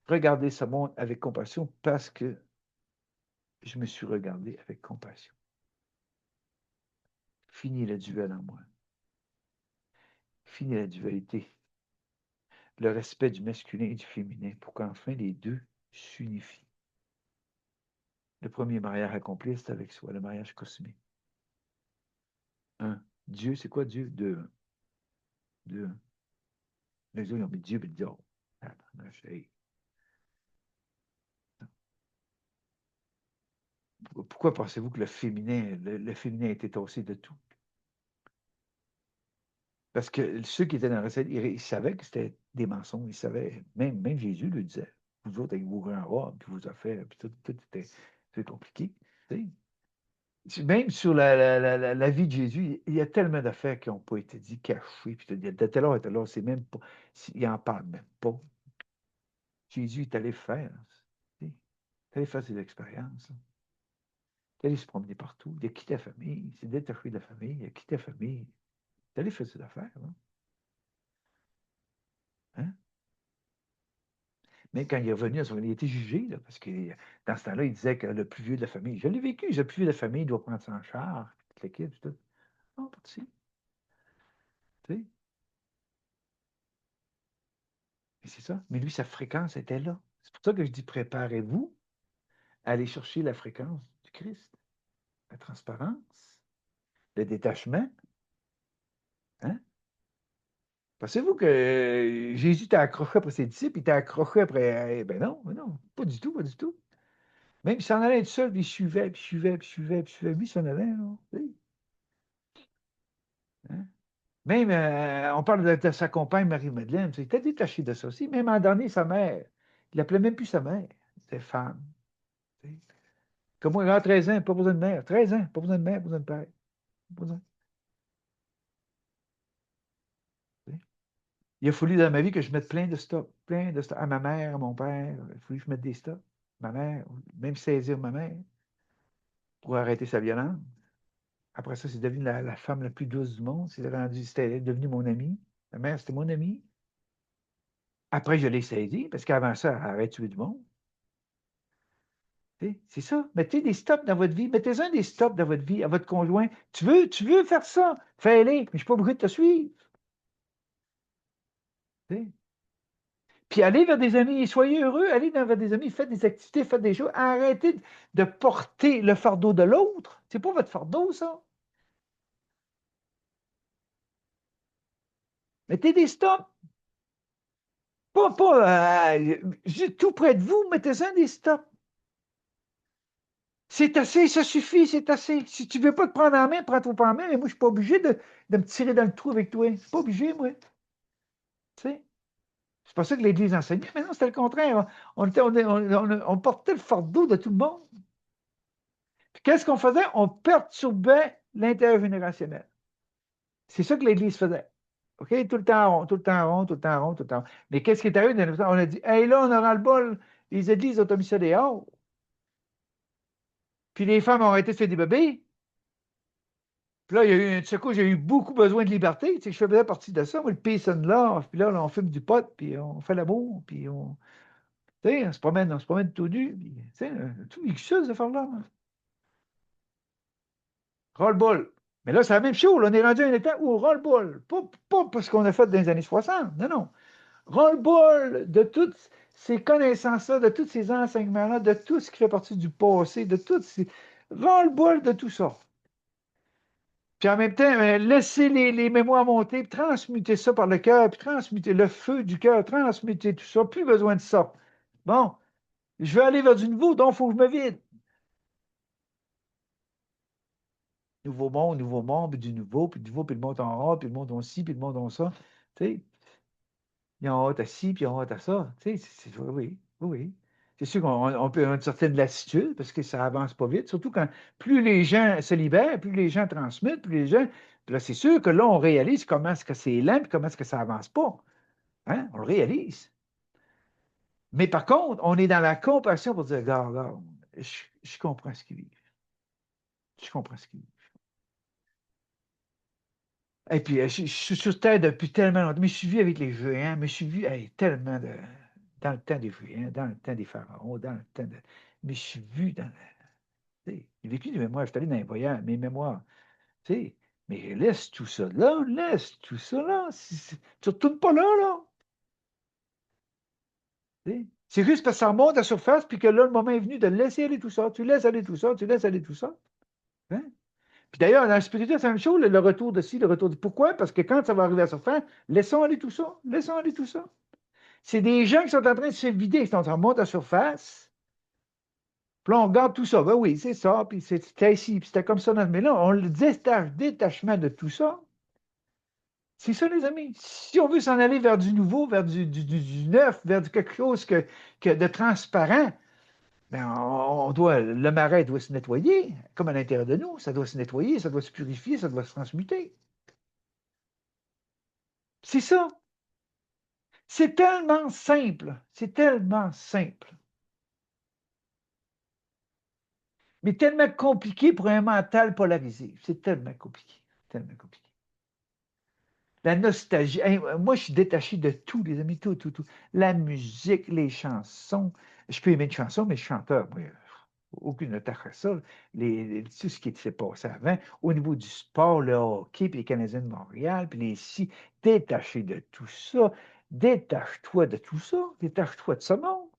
regarder ce monde avec compassion parce que je me suis regardé avec compassion. Fini le duel en moi. Fini la dualité. Le respect du masculin et du féminin pour qu'enfin les deux s'unifient. Le premier mariage accompli, c'est avec soi, le mariage cosmique. Un. Dieu, c'est quoi Dieu? Deux. Deux. Les autres, ils ont mis Dieu et le diable. Hey. Pourquoi pensez-vous que le féminin était tassé de tout? Parce que ceux qui étaient dans la recette, ils savaient que c'était des mensonges. Ils savaient, même Jésus le disait. Vous autres, avec vos grands robes, puis vos affaires, puis tout était c'est compliqué. Tu sais. Même sur la vie de Jésus, il y a tellement d'affaires qui n'ont pas été dites, cachées. Puis de telle heure à telle heure, c'est même pas. Il n'en parle même pas. Jésus est allé faire. Tu sais. Il est allé faire ses expériences. Il est allé se promener partout. Il a quitté la famille. Il s'est détaché de la famille. Il a quitté la famille. Il est allé faire ses affaires. Hein? Mais quand il est revenu, il a été jugé, là, parce que dans ce temps-là, il disait que le plus vieux de la famille, je l'ai vécu, le plus vieux de la famille doit prendre son char, toute l'équipe, tout. Non, pas de si. Tu sais. Et c'est ça. Mais lui, sa fréquence était là. C'est pour ça que je dis préparez-vous à aller chercher la fréquence du Christ. La transparence, le détachement. Hein? Pensez-vous que Jésus t'a accroché après ses disciples, il t'a accroché après. Ben non, pas du tout, pas du tout. Même il s'en allait être seul, puis il suivait, puis il suivait, puis il suivait, puis il suivait. Lui, il s'en allait, là. Tu sais. Hein? Même, on parle de sa compagne Marie-Madeleine, il était détaché de ça aussi. Même en dernier, sa mère, il l'appelait même plus sa mère, c'était femme. Tu sais. Comme moi, il a 13 ans, pas besoin de mère. 13 ans, pas besoin de mère, pas besoin de père. Pas besoin. Tu sais. Il a fallu dans ma vie que je mette plein de stops à ma mère, à mon père. Il a fallu que je mette des stops. Ma mère, même saisir ma mère pour arrêter sa violence. Après ça, c'est devenu la femme la plus douce du monde. C'était devenu mon amie. Ma mère, c'était mon amie. Après, je l'ai saisi, parce qu'avant ça, elle aurait tué du monde. C'est ça. Mettez des stops dans votre vie. Mettez-en des stops dans votre vie à votre conjoint. Tu veux faire ça? Fais-le, mais je ne suis pas obligé de te suivre. T'sais. Puis allez vers des amis, soyez heureux, allez vers des amis, faites des activités, faites des choses. Arrêtez de porter le fardeau de l'autre. C'est pas votre fardeau, ça. Mettez des stops. Pas tout près de vous, mettez-en des stops. C'est assez, ça suffit, c'est assez. Si tu ne veux pas te prendre en main, prends-toi pas en main, mais moi, je ne suis pas obligé de me tirer dans le trou avec toi. Je ne suis pas obligé, moi. Tu sais? C'est pas ça que l'Église enseignait, mais non, c'était le contraire. On portait le fardeau de tout le monde. Puis qu'est-ce qu'on faisait? On perturbait l'intergénérationnel. C'est ça que l'Église faisait. OK? Tout le temps rond, tout le temps rond, tout le temps rond, tout le temps rond. Mais qu'est-ce qui est arrivé? On a dit, hey, là, on aura le bol. Les Églises ont mis ça dehors. Puis les femmes ont arrêté de faire des bébés. Puis là, il y a eu, tu sais quoi, j'ai eu beaucoup besoin de liberté. Tu sais, je faisais partie de ça, moi, le peace and love. Puis là, on fume du pot, puis on fait l'amour, puis tu sais, on se promène tout nu. Puis, tu sais, tout quelque chose de faire là. Roll-ball. Mais là, c'est la même chose. Là, on est rendu à un état où roll-ball. Pas ce qu'on a fait dans les années 60. Non, non. Roll-ball de toutes ces connaissances-là, de tous ces enseignements-là, de tout ce qui fait partie du passé, de tout ces. Roll-ball de tout ça. Puis en même temps, laisser les mémoires monter, puis transmuter ça par le cœur, puis transmuter le feu du cœur, transmuter tout ça. Plus besoin de ça. Bon, je veux aller vers du nouveau, donc il faut que je me vide. nouveau monde, puis du nouveau, puis le monde en A, puis le monde en ci, puis le monde en ça. Tu sais, ils ont hâte à ci, puis ils ont hâte à ça. Tu sais, oui, oui, oui. C'est sûr qu'on peut avoir une certaine lassitude parce que ça avance pas vite, surtout quand plus les gens se libèrent, plus les gens transmettent, plus les gens. Puis là, c'est sûr que là, on réalise comment est-ce que c'est lent, puis comment est-ce que ça avance pas. Hein? On le réalise. Mais par contre, on est dans la compassion pour dire, regarde, regarde, je comprends ce qu'ils vivent. Je comprends ce qu'ils vivent. Et puis, je suis sur Terre depuis tellement longtemps, mais je suis vu avec les géants, mais je suis vu hey, tellement dans le temps des géants, dans le temps des pharaons, dans le temps de. Mais je suis vu dans. Tu sais, j'ai vécu des mémoires, je suis allé dans les voyages, mes mémoires. Tu sais, mais laisse tout ça là, laisse tout ça là. Tu ne retournes pas là, là. Tu sais. C'est juste parce que ça remonte à la surface, puis que là, le moment est venu de laisser aller tout ça. Tu laisses aller tout ça, tu laisses aller tout ça. Hein? Puis d'ailleurs, dans le spirituel, c'est la même chose, le retour de ci, le retour de. Pourquoi? Parce que quand ça va arriver à sa fin, laissons aller tout ça. Laissons aller tout ça. C'est des gens qui sont en train de se vider, qui sont en train de monter à la surface. Puis là, on regarde tout ça. Ben oui, c'est ça. Puis c'était ici, puis c'était comme ça. Mais là, on le détachement de tout ça. C'est ça, les amis. Si on veut s'en aller vers du nouveau, vers du neuf, vers quelque chose de transparent, ben le marais doit se nettoyer, comme à l'intérieur de nous. Ça doit se nettoyer, ça doit se purifier, ça doit se transmuter. C'est ça. C'est tellement simple. C'est tellement simple. Mais tellement compliqué pour un mental polarisé. C'est tellement compliqué. Tellement compliqué. La nostalgie. Hey, moi, je suis détaché de tout, les amis, tout, tout, tout. La musique, les chansons. Je peux aimer une chanson, mais je suis chanteur. Moi, aucune attache à ça. Tout ce qui s'est passé avant. Au niveau du sport, le hockey, puis les Canadiens de Montréal, puis les si. Détaché de tout ça. Détache-toi de tout ça. Détache-toi de ce monde.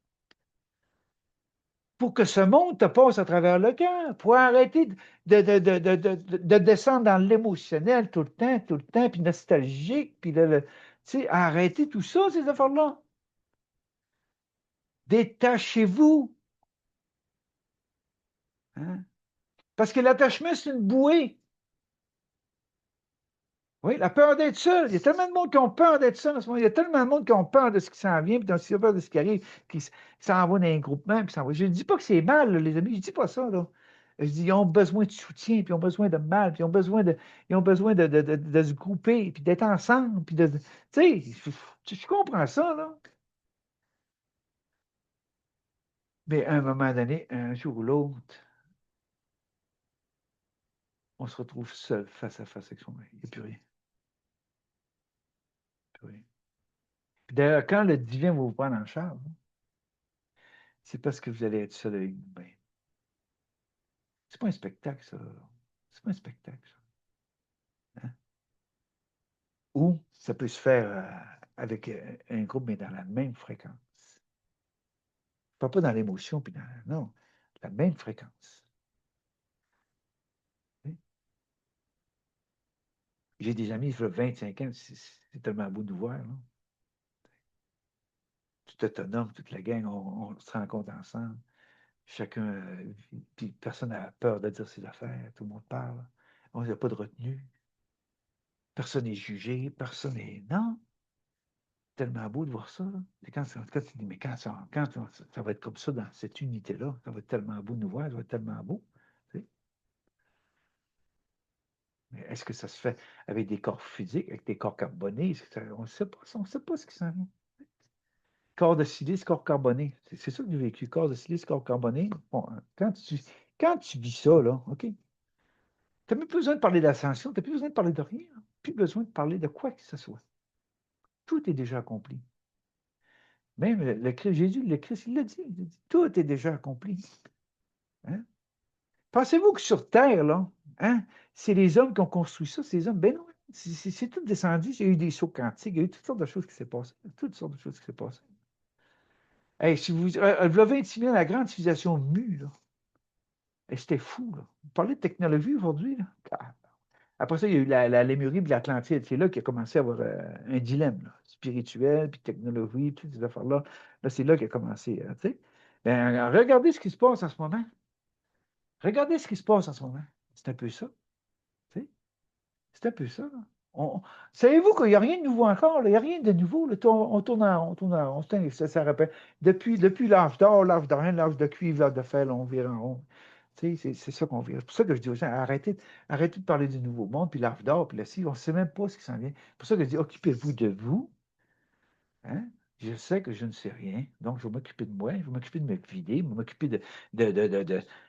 Pour que ce monde te passe à travers le cœur, pour arrêter de descendre dans l'émotionnel tout le temps, puis nostalgique, puis tu sais, arrêtez tout ça, ces affaires-là. Détachez-vous. Hein? Parce que l'attachement, c'est une bouée. Oui, la peur d'être seul. Il y a tellement de monde qui ont peur d'être seul en ce moment. Il y a tellement de monde qui ont peur de ce qui s'en vient, puis qui ont peur de ce qui arrive, qui s'en va dans un groupement, puis s'en va. Je ne dis pas que c'est mal, là, les amis, je ne dis pas ça, là. Je dis, ils ont besoin de soutien, puis ils ont besoin de mal, puis ils ont besoin de se grouper, puis d'être ensemble, puis tu sais, je comprends ça, là. Mais à un moment donné, un jour ou l'autre, on se retrouve seul, face à face avec son mari. Il n'y a plus rien. Plus rien. Puis d'ailleurs, quand le divin va vous prendre en charge, c'est parce que vous allez être seul avec vous-même. C'est pas un spectacle, ça. C'est pas un spectacle, ça. Hein? Ou ça peut se faire avec un groupe, mais dans la même fréquence. Pas dans l'émotion, puis non, la même fréquence. Hein? J'ai des amis, ça fait 25 ans, c'est tellement beau de nous voir. Là. Tout autonome, toute la gang, on se rencontre ensemble. Chacun, puis personne n'a peur de dire ses affaires, tout le monde parle. On n'a pas de retenue. Personne n'est jugé, personne n'est. Non, tellement beau de voir ça. Là. Et quand tu dis, mais ça va être comme ça dans cette unité-là, ça va être tellement beau de nous voir, ça va être tellement beau. Tu sais. Mais est-ce que ça se fait avec des corps physiques, avec des corps carbonés? On ne sait pas, on ne sait pas ce qui s'en vient. Corps de silice, corps carboné. C'est ça que j'ai vécu. Corps de silice, corps carboné. Bon, hein, quand tu vis ça, là, OK, tu n'as même plus besoin de parler d'ascension, tu n'as plus besoin de parler de rien. Plus besoin de parler de quoi que ce soit. Tout est déjà accompli. Même le Christ, Jésus, le Christ, il dit, tout est déjà accompli. Hein? Pensez-vous que sur Terre, là, hein, c'est les hommes qui ont construit ça, c'est les hommes? Ben non, c'est tout descendu, il y a eu des sauts quantiques, il y a eu toutes sortes de choses qui s'est passées. Toutes sortes de choses qui s'est passées. Hey, si vous, le 26 000, la grande civilisation mue, là, hey, c'était fou, là. Vous parlez de technologie aujourd'hui, là. Ah. Après ça, il y a eu la Lémurie et l'Atlantide. C'est là qu'il a commencé à avoir un dilemme là, spirituel, puis technologie, toutes ces affaires-là. Là, c'est là qu'il a commencé. Tu sais. Ben, regardez ce qui se passe en ce moment. Regardez ce qui se passe en ce moment. C'est un peu ça. C'est un peu ça, là. Savez-vous qu'il n'y a rien de nouveau encore, là? Il n'y a rien de nouveau, là. On tourne en rond, on tourne en rond. Ça rappelle. Depuis l'âge d'or, l'âge de rien, l'âge de cuivre, l'âge de fer, là, on vire en rond. Tu sais, c'est ça qu'on vire. C'est pour ça que je dis aux gens, arrêtez de parler du nouveau monde, puis l'âge d'or, puis la ci, on ne sait même pas ce qui s'en vient. C'est pour ça que je dis, occupez-vous de vous. Hein? Je sais que je ne sais rien, donc je vais m'occuper de moi, je vais m'occuper de me vider, je vais m'occuper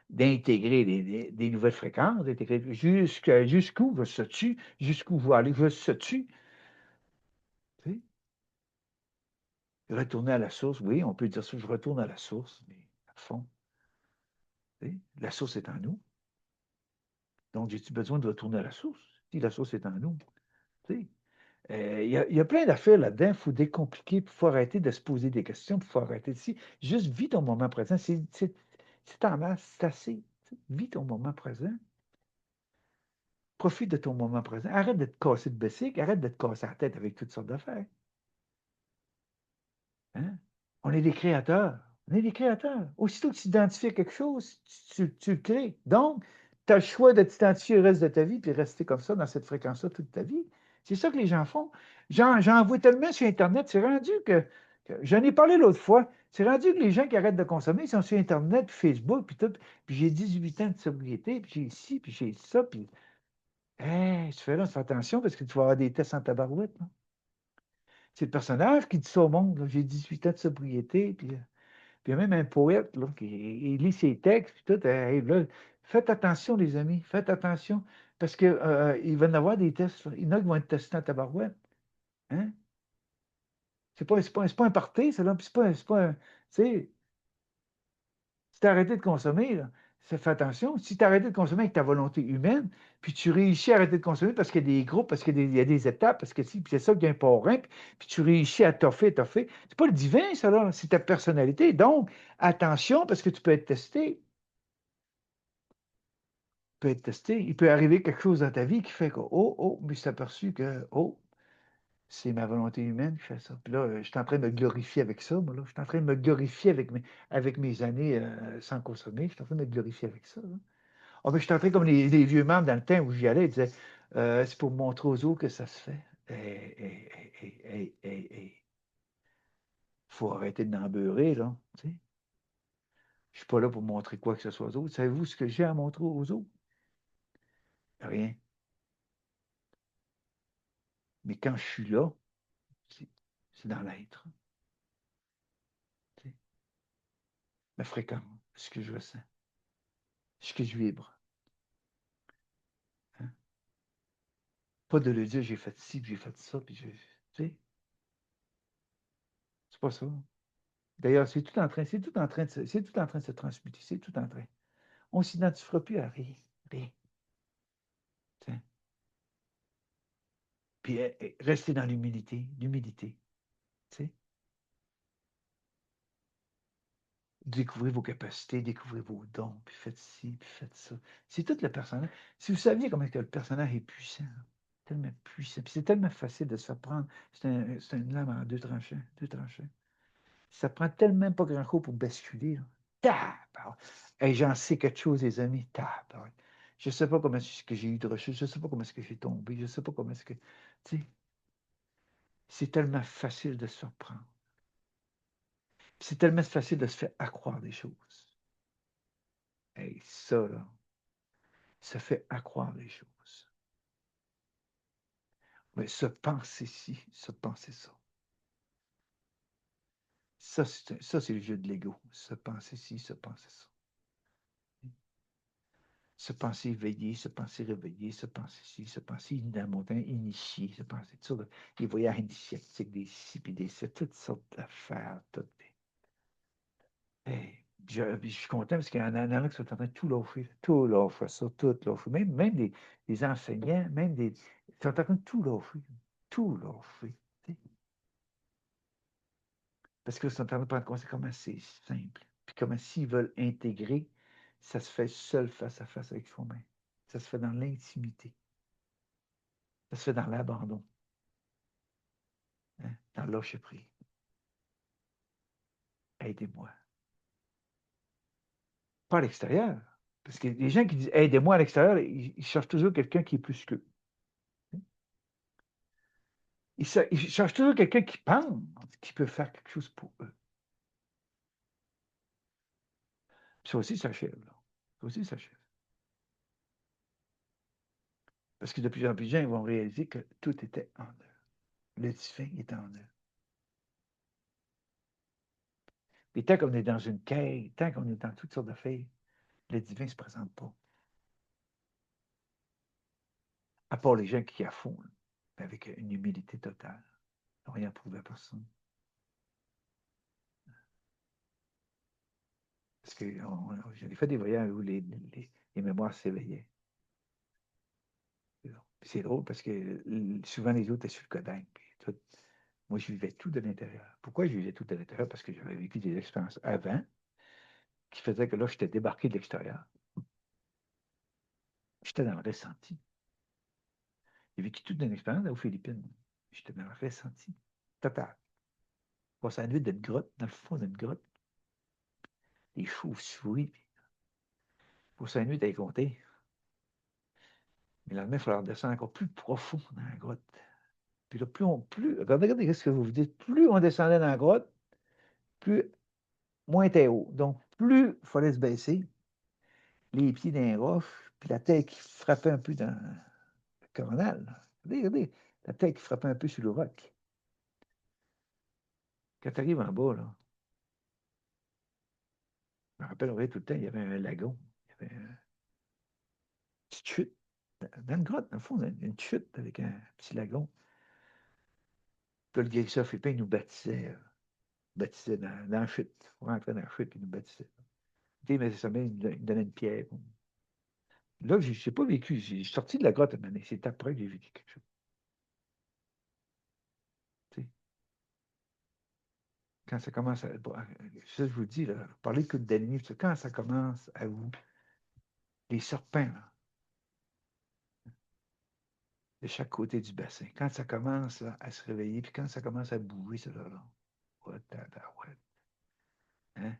d'intégrer des nouvelles fréquences, jusqu'où va se tue, jusqu'où va aller, va se tue. Tu sais? Retourner à la source, oui, on peut dire ça, je retourne à la source, mais à fond, tu sais, la source est en nous. Donc, j'ai-tu besoin de retourner à la source? Si la source est en nous, tu sais. Il y a plein d'affaires là-dedans. Il faut décompliquer, il faut arrêter de se poser des questions, il faut arrêter de si. Juste vis ton moment présent. C'est en masse, c'est assez. Vis ton moment présent. Profite de ton moment présent. Arrête de te casser de bessic, arrête de te casser la tête avec toutes sortes d'affaires. Hein? On est des créateurs. On est des créateurs. Aussitôt que tu identifies quelque chose, tu le crées. Donc, tu as le choix de t'identifier le reste de ta vie puis rester comme ça, dans cette fréquence-là, toute ta vie. C'est ça que les gens font. J'en vois tellement sur Internet, c'est rendu j'en ai parlé l'autre fois, c'est rendu que les gens qui arrêtent de consommer, ils sont sur Internet, puis Facebook, puis tout, puis j'ai 18 ans de sobriété, puis j'ai ci, puis j'ai ça, puis hey, tu fais là, fais attention parce que tu vas avoir des tests en tabarouette. Là. C'est le personnage qui dit ça au monde, là, j'ai 18 ans de sobriété, puis il y a même un poète là, qui il lit ses textes, puis tout. Là, faites attention, les amis, faites attention, parce que, il va y en avoir des tests. Là. Il y en a qui vont être testés en tabarouette. Hein? C'est pas un party, ça, là, puis tu sais, si tu as arrêté de consommer, là, ça fait attention. Si tu as arrêté de consommer avec ta volonté humaine, puis tu réussis à arrêter de consommer parce qu'il y a des groupes, parce qu'il y a des étapes, parce que si, puis c'est ça qui est un parrain, puis tu réussis à toffer. C'est pas le divin, ça, là, c'est ta personnalité. Donc, attention, parce que tu peux être testé. Peut être testé. Il peut arriver quelque chose dans ta vie qui fait que, oh, mais c'est aperçu que, oh, c'est ma volonté humaine qui fait ça. Puis là, je suis en train de me glorifier avec ça, moi, là. Je suis en train de me glorifier avec mes années sans consommer. Je suis en train de me glorifier avec ça. Là. Ah, mais je suis en train comme les vieux membres dans le temps où j'y allais, ils disaient, c'est pour montrer aux autres que ça se fait. Faut arrêter de n'embeurrer, là. Tu sais. Je suis pas là pour montrer quoi que ce soit aux autres. Savez-vous ce que j'ai à montrer aux autres? Rien. Mais quand je suis là, c'est c'est dans l'être. Tu sais. Ma fréquence, ce que je ressens, ce que je vibre. Hein. Pas de le dire, j'ai fait ci, puis j'ai fait ça, puis tu sais, c'est pas ça. D'ailleurs, c'est tout en train de se transmuter, c'est tout en train. On ne s'identifiera plus à rien, rien. T'sais. Puis rester dans l'humilité, tu sais. Découvrez vos capacités, découvrez vos dons, puis faites ci, puis faites ça. C'est tout le personnage. Si vous saviez comment que le personnage est puissant, tellement puissant, puis c'est tellement facile de se faire prendre. C'est une lame en deux tranchants, deux tranchants. Ça prend tellement pas grand-chose pour basculer. Là. Tabarnak! Hey, j'en sais quelque chose, les amis. Tabarnak! Je ne sais pas comment est-ce que j'ai eu de recherche, je ne sais pas comment est-ce que j'ai tombé, je ne sais pas comment est-ce que. Tu sais, c'est tellement facile de se surprendre. C'est tellement facile de se faire accroire des choses. Hey, ça, là, ça fait accroire des choses. Mais se penser ci, se penser ça. Ça, c'est le jeu de l'ego. Se penser ci, se penser ça. Se penser éveillé, se penser réveillé, se penser ci, se penser initié, se penser tout ça, les voyages initiatiques, des ci, puis des ça, toutes sortes d'affaires, toutes hey, je suis content parce qu'il y en a qui sont en train de tout l'offrir, ça, tout l'offrir. Même des enseignants, même des. Ils sont en train de tout l'offrir. Parce qu'ils sont en train de prendre conscience comment c'est simple. Puis comment s'ils veulent intégrer, ça se fait seul face à face avec soi-même. Ça se fait dans l'intimité. Ça se fait dans l'abandon. Hein, dans lâcher prise. Aidez-moi. Pas à l'extérieur. Parce que les gens qui disent aidez-moi à l'extérieur, ils cherchent toujours quelqu'un qui est plus qu'eux. Ils cherchent toujours quelqu'un qui pense, qui peut faire quelque chose pour eux. Puis ça aussi s'achève, là. Ça aussi s'achève. Parce que de plus en plus de gens ils vont réaliser que tout était en eux. Le divin est en eux. Et tant qu'on est dans une quête, tant qu'on est dans toutes sortes de faits, le divin ne se présente pas. À part les gens qui à fond, là, avec une humilité totale. Ils n'ont rien prouvé à personne. Parce que j'ai fait des voyages où les mémoires s'éveillaient. C'est drôle parce que souvent les autres étaient sur le coding. Moi, je vivais tout de l'intérieur. Pourquoi je vivais tout de l'intérieur? Parce que j'avais vécu des expériences avant qui faisaient que là, j'étais débarqué de l'extérieur. J'étais dans le ressenti. J'ai vécu toute une expérience aux Philippines. J'étais dans le ressenti total. On passait la nuit dans une grotte, dans le fond d'une grotte, des chauves-souris. Pour 5 minutes à y compter. Mais le lendemain, il va falloir descendre encore plus profond dans la grotte. Puis là, regardez ce que vous vous dites, plus on descendait dans la grotte, plus, moins était haut. Donc, plus il fallait se baisser, les pieds dans les roches, puis la tête qui frappait un peu dans le coronal. Regardez, la tête qui frappait un peu sur le roc. Quand tu arrives en bas, là, je me rappelle, tout le temps, il y avait un lagon. Il y avait une petite chute. Dans une grotte, dans le fond, une chute avec un petit lagon. Puis le guérisseur philippin nous baptisait dans la chute. On rentrait dans la chute, puis il nous baptisait. Mais ça il me donnait une pierre. Là, je n'ai pas vécu. J'ai sorti de la grotte, mais c'est après que j'ai vécu quelque chose. Tu sais, quand ça commence à. Bon, ça, je vous dis, là, parler que d'ennemis, quand ça commence à vous, les serpents, là, de chaque côté du bassin, quand ça commence là, à se réveiller, puis quand ça commence à bouger, ça là, ouais, ouais, hein?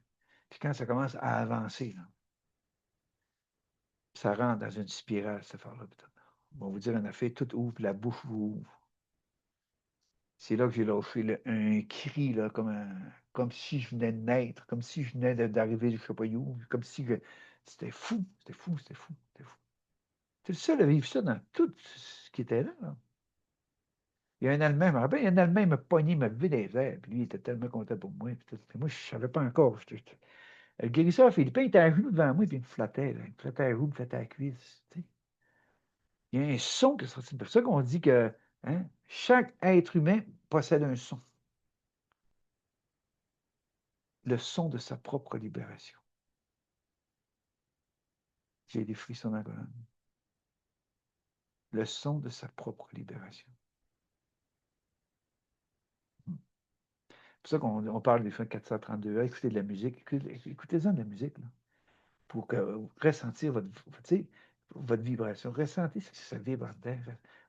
Puis quand ça commence à avancer, là, ça rentre dans une spirale, cette affaire-là. On va vous dire, on a fait tout ouvre, puis la bouche vous ouvre. C'est là que j'ai lâché un cri, là, comme si je venais de naître, comme si je venais d'arriver, je ne sais pas où, comme si c'était fou, c'était fou, c'était fou, c'était fou. C'est le seul à vivre ça dans tout ce qui était là, là. Il y a un Allemand, je me rappelle, il y a un Allemand, il m'a pogné, il m'a levé des airs, puis lui, il était tellement content pour moi. Puis moi, je ne savais pas encore. Le guérisseur philippin, il était à genoux devant moi, puis il me flattait, là. Il me flattait à la joue, il me flattait à la cuisse. Tu sais. Il y a un son qui est sorti. C'est pour ça qu'on dit que hein, chaque être humain possède un son. Le son de sa propre libération. J'ai des frissons dans la colonne. Le son de sa propre libération. C'est pour ça qu'on parle des fois 432 heures, écoutez de la musique, écoutez-en de la musique, là, pour ressentir votre vibration. Ressentez ce que ça vibre en dedans.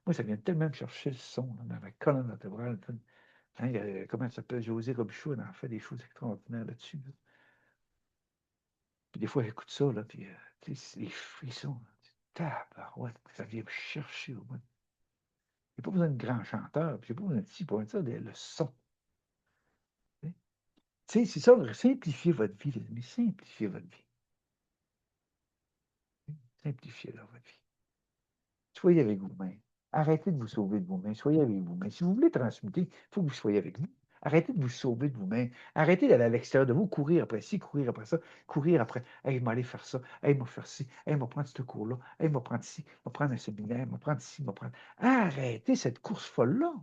Moi, ça vient tellement me chercher le son là, dans la colonne vertébrale. Hein, comment ça s'appelle? José Robichaud, il en fait des choses extraordinaires là-dessus. Là. Puis des fois, j'écoute ça, là, puis les frissons. Tabarouette, ça vient me chercher au bout. J'ai pas besoin de grand chanteur, puis j'ai pas besoin de ci, pour ça, le son. Tu sais, c'est ça, simplifiez votre vie, les amis, simplifiez votre vie. Simplifiez votre vie. Soyez avec vous-même. Arrêtez de vous sauver de vous-même. Soyez avec vous-même. Si vous voulez transmuter, il faut que vous soyez avec vous. Arrêtez de vous sauver de vous-même. Arrêtez d'aller à l'extérieur de vous, courir après ci, courir après ça, courir après. Hey, m'aller faire ça. Hey, m'a faire ci. Hey, m'a prendre ce cours-là. Hey, m'a prendre ci. M'a prendre un séminaire. M'a prendre ci. M'a prendre. Arrêtez cette course folle-là.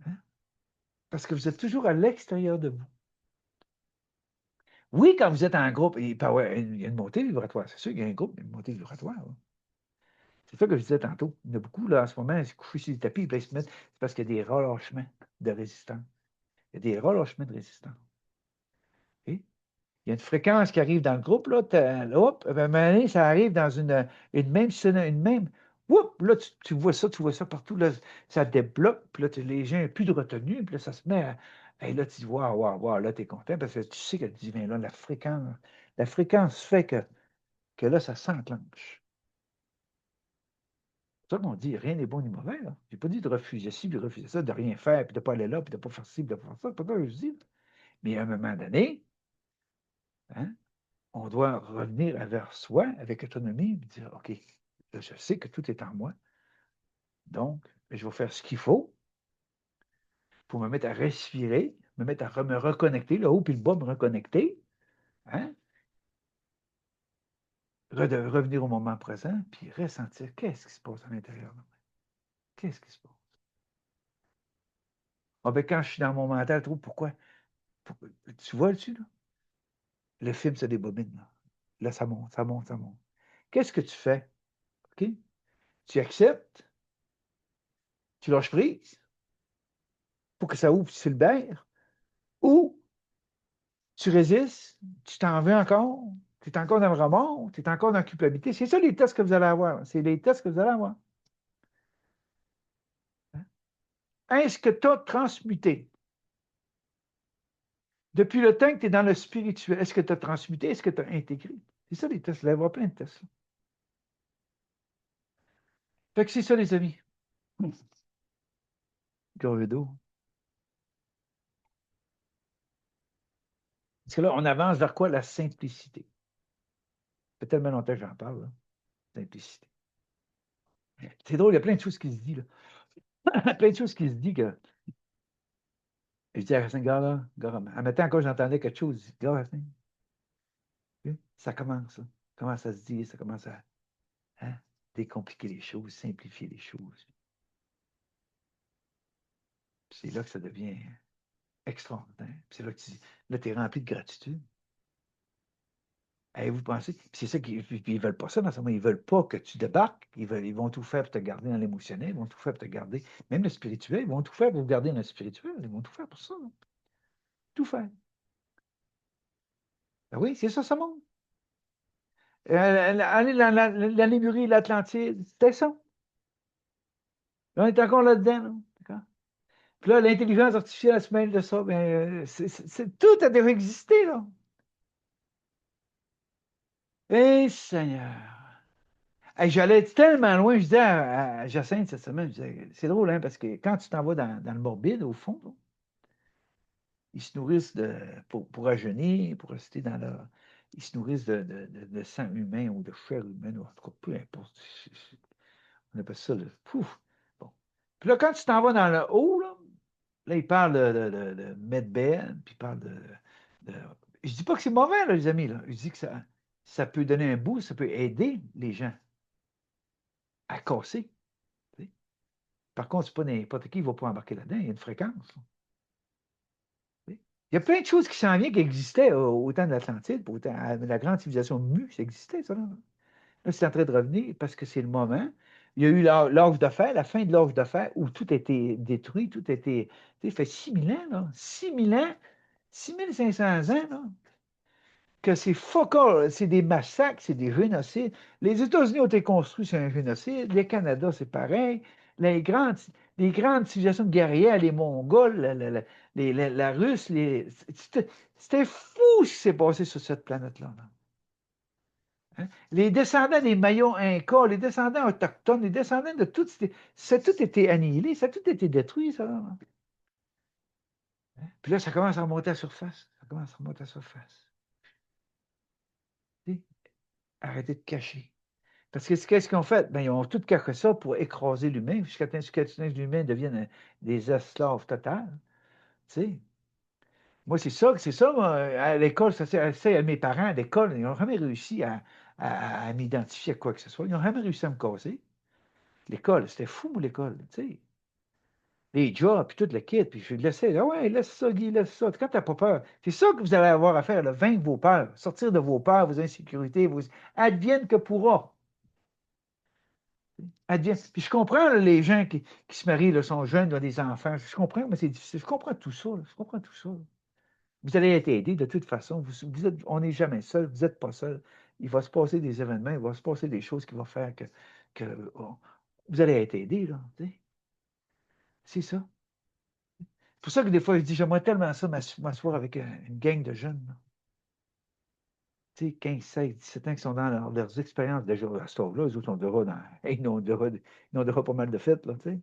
Hein? Parce que vous êtes toujours à l'extérieur de vous. Oui, quand vous êtes en groupe, ouais, il y a une montée vibratoire. C'est sûr qu'il y a un groupe, il y a une montée vibratoire. Là. C'est ça que je disais tantôt. Il y en a beaucoup, là, en ce moment, ils se couchent sur les tapis, puis ils se mettent. C'est parce qu'il y a des relâchements de résistance. Il y a des relâchements de résistance. OK? Il y a une fréquence qui arrive dans le groupe, là, hop, à un moment donné, ça arrive dans une même une même. Oups, là, tu vois ça partout, là, ça débloque, puis là, les gens n'ont plus de retenue, puis là, ça se met à. Et là, tu dis, waouh, waouh, waouh, là, tu es content parce que tu sais que le divin, là, la fréquence fait que là, ça s'enclenche. C'est ça qu'on dit, rien n'est bon ni mauvais. Je n'ai pas dit de refuser ci, de refuser ça, de rien faire, puis de ne pas aller là, puis de ne pas faire ci, puis de ne pas faire ça. C'est pas ça que je dis. Mais à un moment donné, hein, on doit revenir vers soi avec autonomie et dire, OK, là, je sais que tout est en moi. Donc, je vais faire ce qu'il faut pour me mettre à respirer, me mettre à me reconnecter, le haut puis le bas, me reconnecter, hein, revenir au moment présent, puis ressentir qu'est-ce qui se passe à l'intérieur de moi. Qu'est-ce qui se passe? Ah ben, quand je suis dans mon mental, trop, pourquoi? Tu vois dessus, là? Le film se débobine, là. Là, ça monte, ça monte, ça monte. Qu'est-ce que tu fais? OK? Tu acceptes, tu lâches prise pour que ça ouvre sur le berre, ou tu résistes, tu t'en veux encore, tu es encore dans le remords, tu es encore dans la culpabilité. C'est ça les tests que vous allez avoir. C'est les tests que vous allez avoir. Est-ce que tu as transmuté? Depuis le temps que tu es dans le spirituel, est-ce que tu as transmuté? Est-ce que tu as intégré? C'est ça les tests. Vous allez avoir plein de tests. Fait que c'est ça, les amis. Gorée d'eau. Parce que là, on avance vers quoi? La simplicité. Ça fait tellement longtemps que j'en parle, là. Simplicité. C'est drôle, il y a plein de choses qui se disent, là. Plein de choses qui se disent que. Je dis à Racine, gars, là, gars, à matin encore, j'entendais quelque chose. Je dis, gars, Racine, ça commence, ça. Commence à se dire, ça commence à, hein, décompliquer les choses, simplifier les choses. C'est là que ça devient extraordinaire. C'est là que tu es rempli de gratitude. Et vous pensez, c'est ça qu'ils ne veulent pas ça dans ce moment. Ils ne veulent pas que tu débarques. Ils vont tout faire pour te garder dans l'émotionnel. Ils vont tout faire pour te garder. Même le spirituel, ils vont tout faire pour vous garder dans le spirituel. Ils vont tout faire pour ça. Là. Tout faire. Ben oui, c'est ça, ça monte. Aller dans la Lémurie, l'Atlantide, c'était ça. Là, on est encore là-dedans. Là. D'accord? Puis là, l'intelligence artificielle, elle se mêle de ça. Ben, tout a déjà existé, là. Eh, Seigneur. Hey, j'allais tellement loin, je disais à Jacinthe cette semaine, je disais, c'est drôle, hein, parce que quand tu t'en vas dans le morbide, au fond, là, ils se nourrissent pour rajeunir, pour rester dans leur. Ils se nourrissent de sang humain ou de chair humaine, ou en tout cas, peu importe. On appelle ça le. Pouf. Bon. Puis là, quand tu t'en vas dans le haut, là ils parlent de medbed, puis ils parlent de. Je dis pas que c'est mauvais, là, les amis, là. Je dis que ça peut donner un bout, ça peut aider les gens à casser. Tu sais. Par contre, c'est pas n'importe qui va pas embarquer là-dedans, il y a une fréquence. Là. Tu sais. Il y a plein de choses qui s'en viennent qui existaient au temps de l'Atlantide, la grande civilisation Mu, ça existait, ça. Là, là c'est en train de revenir parce que c'est le moment. Il y a eu l'âge de fer, la fin de l'âge de fer, où tout a été détruit, tout a été. Tu sais, ça fait 6000 ans, là. 6000 ans, 6500 ans, là. Que c'est focal, c'est des massacres, c'est des génocides. Les États-Unis ont été construits sur un génocide, le Canada, c'est pareil. Les grandes, les grandes civilisations guerrières, les Mongols, la Russe, c'était fou ce qui s'est passé sur cette planète-là. Là. Hein? Les descendants des Mayas Incas, les descendants autochtones, les descendants de tout, ça a tout été annihilé, ça a tout été détruit, ça. Là. Hein? Puis là, ça commence à remonter à la surface. Ça commence à remonter à la surface. Tu sais, arrêtez de cacher. Parce que qu'est-ce qu'ils ont fait? Ben, ils ont tout caché ça pour écraser l'humain, jusqu'à ce que l'humain devienne des esclaves total. Tu sais. Moi, c'est ça, moi, à l'école, ça, mes parents à l'école, ils n'ont jamais réussi à m'identifier à quoi que ce soit. Ils n'ont jamais réussi à me casser. L'école, c'était fou, l'école, tu sais. Les jobs, puis toute le kit, puis je laissais, ah ouais, laisse ça, Guy, laisse ça. Quand t'as pas peur, c'est ça que vous allez avoir à faire, là, vaincre vos peurs, sortir de vos peurs, vos insécurités, vos advienne que pourra. Advienne. Puis je comprends là, les gens qui se marient, là, sont jeunes, ont des enfants. Je comprends, mais c'est difficile. Je comprends tout ça. Là. Je comprends tout ça. Là. Vous allez être aidés de toute façon. On n'est jamais seul. Vous n'êtes pas seul. Il va se passer des événements, il va se passer des choses qui vont faire que vous allez être aidés. Là, c'est ça. C'est pour ça que des fois, je dis, j'aimerais tellement ça m'asseoir avec une gang de jeunes. Là. tu sais, 15, 16, 17 ans qui sont dans leurs expériences déjà à cet âge-là, eux autres, on dira dans, ils ont déjà pas mal de fêtes, là, tu sais.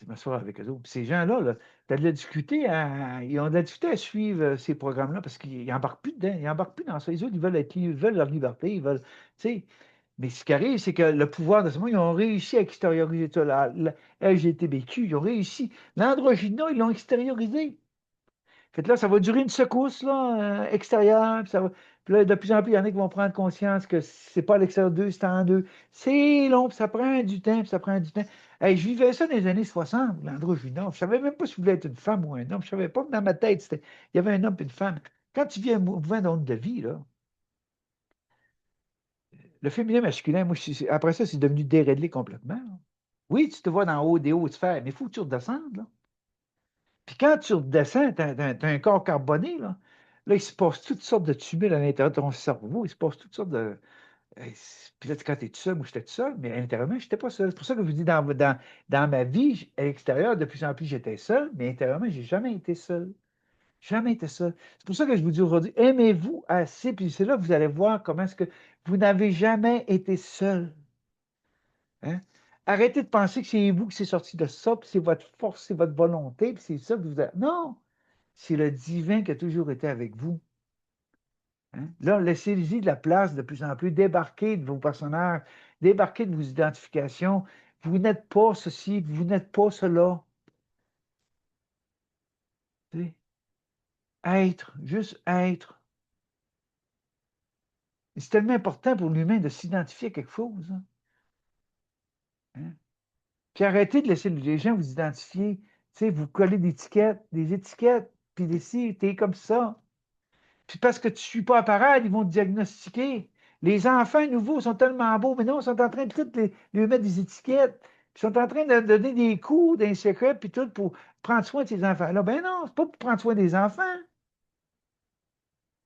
Je m'asseoir avec eux autres. Puis ces gens-là, là, tu as de la difficulté ils ont de la difficulté à suivre ces programmes-là parce qu'ils n'embarquent plus dedans. Ils n'embarquent plus dans ça. Les autres, ils veulent leur liberté, ils veulent, tu sais. Mais ce qui arrive, c'est que le pouvoir de ce monde, ils ont réussi à extérioriser ça. La LGTBQ, ils ont réussi. L'androgyna, ils l'ont extériorisé. Fait que là, ça va durer une secousse là, extérieure. Puis là, de plus en plus, il y en a qui vont prendre conscience que c'est pas à l'extérieur d'eux, c'est en eux. C'est long, puis ça prend du temps, puis ça prend du temps. Hey, je vivais ça dans les années 60, l'androgyne. Je savais même pas si je voulais être une femme ou un homme. Je savais pas que dans ma tête, il y avait un homme et une femme. Quand tu vis un mouvement d'onde de vie, là, le féminin masculin, moi, après ça, c'est devenu déréglé complètement, là. Oui, tu te vois dans haut des hautes sphères, mais il faut que tu redescendes, là. Puis quand tu redescends, tu as, un corps carboné, là, il se passe toutes sortes de tumules à l'intérieur de ton cerveau. Il se passe toutes sortes de. Puis là, quand tu es tout seul, moi, j'étais tout seul, mais intérieurement, je n'étais pas seul. C'est pour ça que je vous dis, dans ma vie, à l'extérieur, de plus en plus, j'étais seul, mais intérieurement, j'ai jamais été seul. Jamais été seul. C'est pour ça que je vous dis aujourd'hui, aimez-vous assez, puis c'est là que vous allez voir comment est-ce que vous n'avez jamais été seul. Hein? Arrêtez de penser que c'est vous qui c'est sorti de ça, puis c'est votre force, c'est votre volonté, puis c'est ça que vous avez. Non! C'est le divin qui a toujours été avec vous. Hein? Là, laissez-y de la place de plus en plus, débarquez de vos personnages, débarquez de vos identifications. Vous n'êtes pas ceci, vous n'êtes pas cela. Tu sais, être, juste être. Et c'est tellement important pour l'humain de s'identifier à quelque chose, hein. Hein? Puis arrêtez de laisser les gens vous identifier. Tu sais, vous collez des étiquettes, puis des si, t'es comme ça. Puis parce que tu ne suis pas à parade, ils vont te diagnostiquer. Les enfants nouveaux sont tellement beaux, mais non, ils sont en train de tout lui mettre des étiquettes. Puis ils sont en train de donner des coups, des secrets, puis tout pour prendre soin de ces enfants-là. Ben non, c'est pas pour prendre soin des enfants.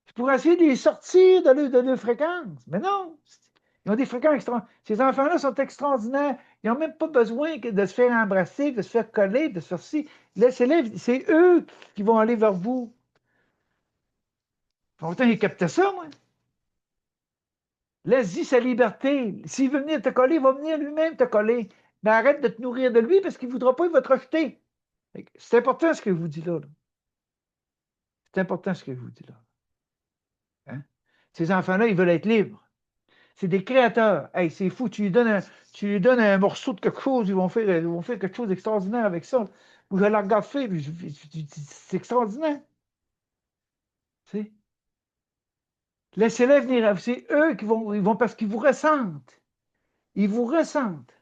C'est pour essayer de les sortir de leur fréquence. Mais non, ils ont des fréquences extraordinaires. Ces enfants-là sont extraordinaires. Ils n'ont même pas besoin de se faire embrasser, de se faire coller, de se faire ci. Laissez-les, c'est eux qui vont aller vers vous. Pourtant, ils captent ça, moi. Laisse-y sa liberté. S'il veut venir te coller, il va venir lui-même te coller. Mais arrête de te nourrir de lui parce qu'il ne voudra pas, il va te rejeter. C'est important ce que je vous dis là. C'est important ce que je vous dis là. Hein? Ces enfants-là, ils veulent être libres. C'est des créateurs. Hey, c'est fou, tu lui donnes un morceau de quelque chose, ils vont faire quelque chose d'extraordinaire avec ça. Ou je la regarde faire, c'est extraordinaire. Tu sais? Laissez-les venir. C'est eux qui vont, ils vont parce qu'ils vous ressentent. Ils vous ressentent.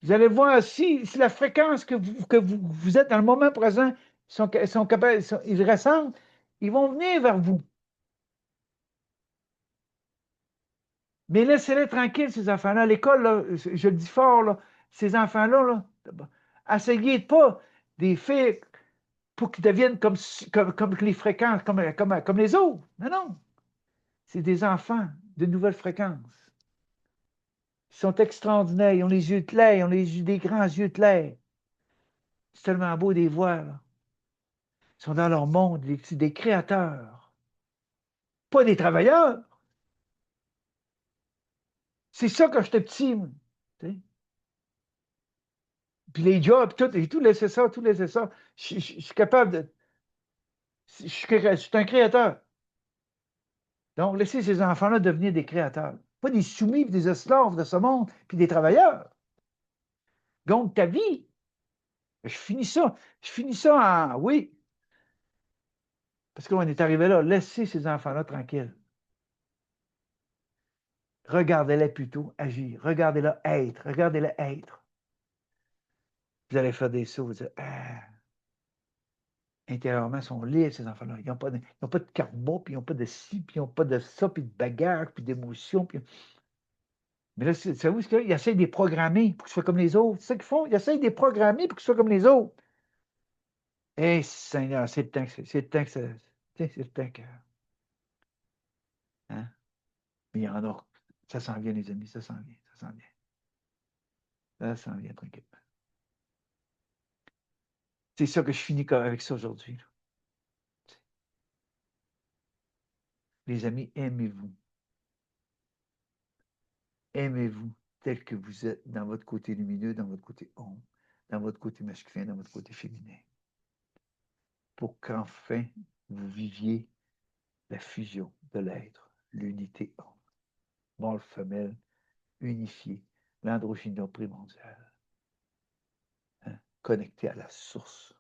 Vous allez voir si la fréquence que vous êtes dans le moment présent sont capables, ils ressentent, ils vont venir vers vous. Mais laissez-les tranquilles, ces enfants-là. À l'école, là, je le dis fort, là, ces enfants-là, essayez pas des faire pour qu'ils deviennent comme les fréquences, comme les autres. Non, non. C'est des enfants de nouvelles fréquences. Ils sont extraordinaires. Ils ont les yeux clairs, ils ont des grands yeux clairs. C'est tellement beau de les voir, là. Ils sont dans leur monde, c'est des créateurs, pas des travailleurs. C'est ça quand j'étais petit, moi. Tu sais. Puis les jobs, tout, et tout laisser ça, tout laisser ça. Je suis capable de. Je suis un créateur. Donc, laissez ces enfants-là devenir des créateurs. Pas des soumis, des esclaves de ce monde, puis des travailleurs. Donc, ta vie, je finis ça. Je finis ça en oui. Parce qu'on est arrivé là. Laissez ces enfants-là tranquilles. Regardez-les plutôt agir. Regardez-les être. Regardez-les être. Vous allez faire des sauts. Vous allez dire, ah, intérieurement, ils sont libres, ces enfants-là. Ils n'ont pas de karma, puis ils n'ont pas de ci, puis ils n'ont pas de ça, puis de bagarre, puis d'émotion. Puis. Mais là, c'est où ce qu'ils essaient de les programmer pour qu'ils soient comme les autres. C'est ça qu'ils font. Ils essaient de les programmer pour qu'ils soient comme les autres. Eh, Seigneur, c'est le temps que c'est le temps que c'est le temps que. Hein? Mais il y en a. Ça s'en vient, les amis, ça s'en vient, ça s'en vient. Ça s'en vient tranquillement. C'est ça que je finis avec ça aujourd'hui. Les amis, aimez-vous. Aimez-vous tel que vous êtes dans votre côté lumineux, dans votre côté ombre, dans votre côté masculin, dans votre côté féminin. Pour qu'enfin vous viviez la fusion de l'être, l'unité homme, mâle, femelle, unifié, l'androgynie primordiale, hein, connecté à la source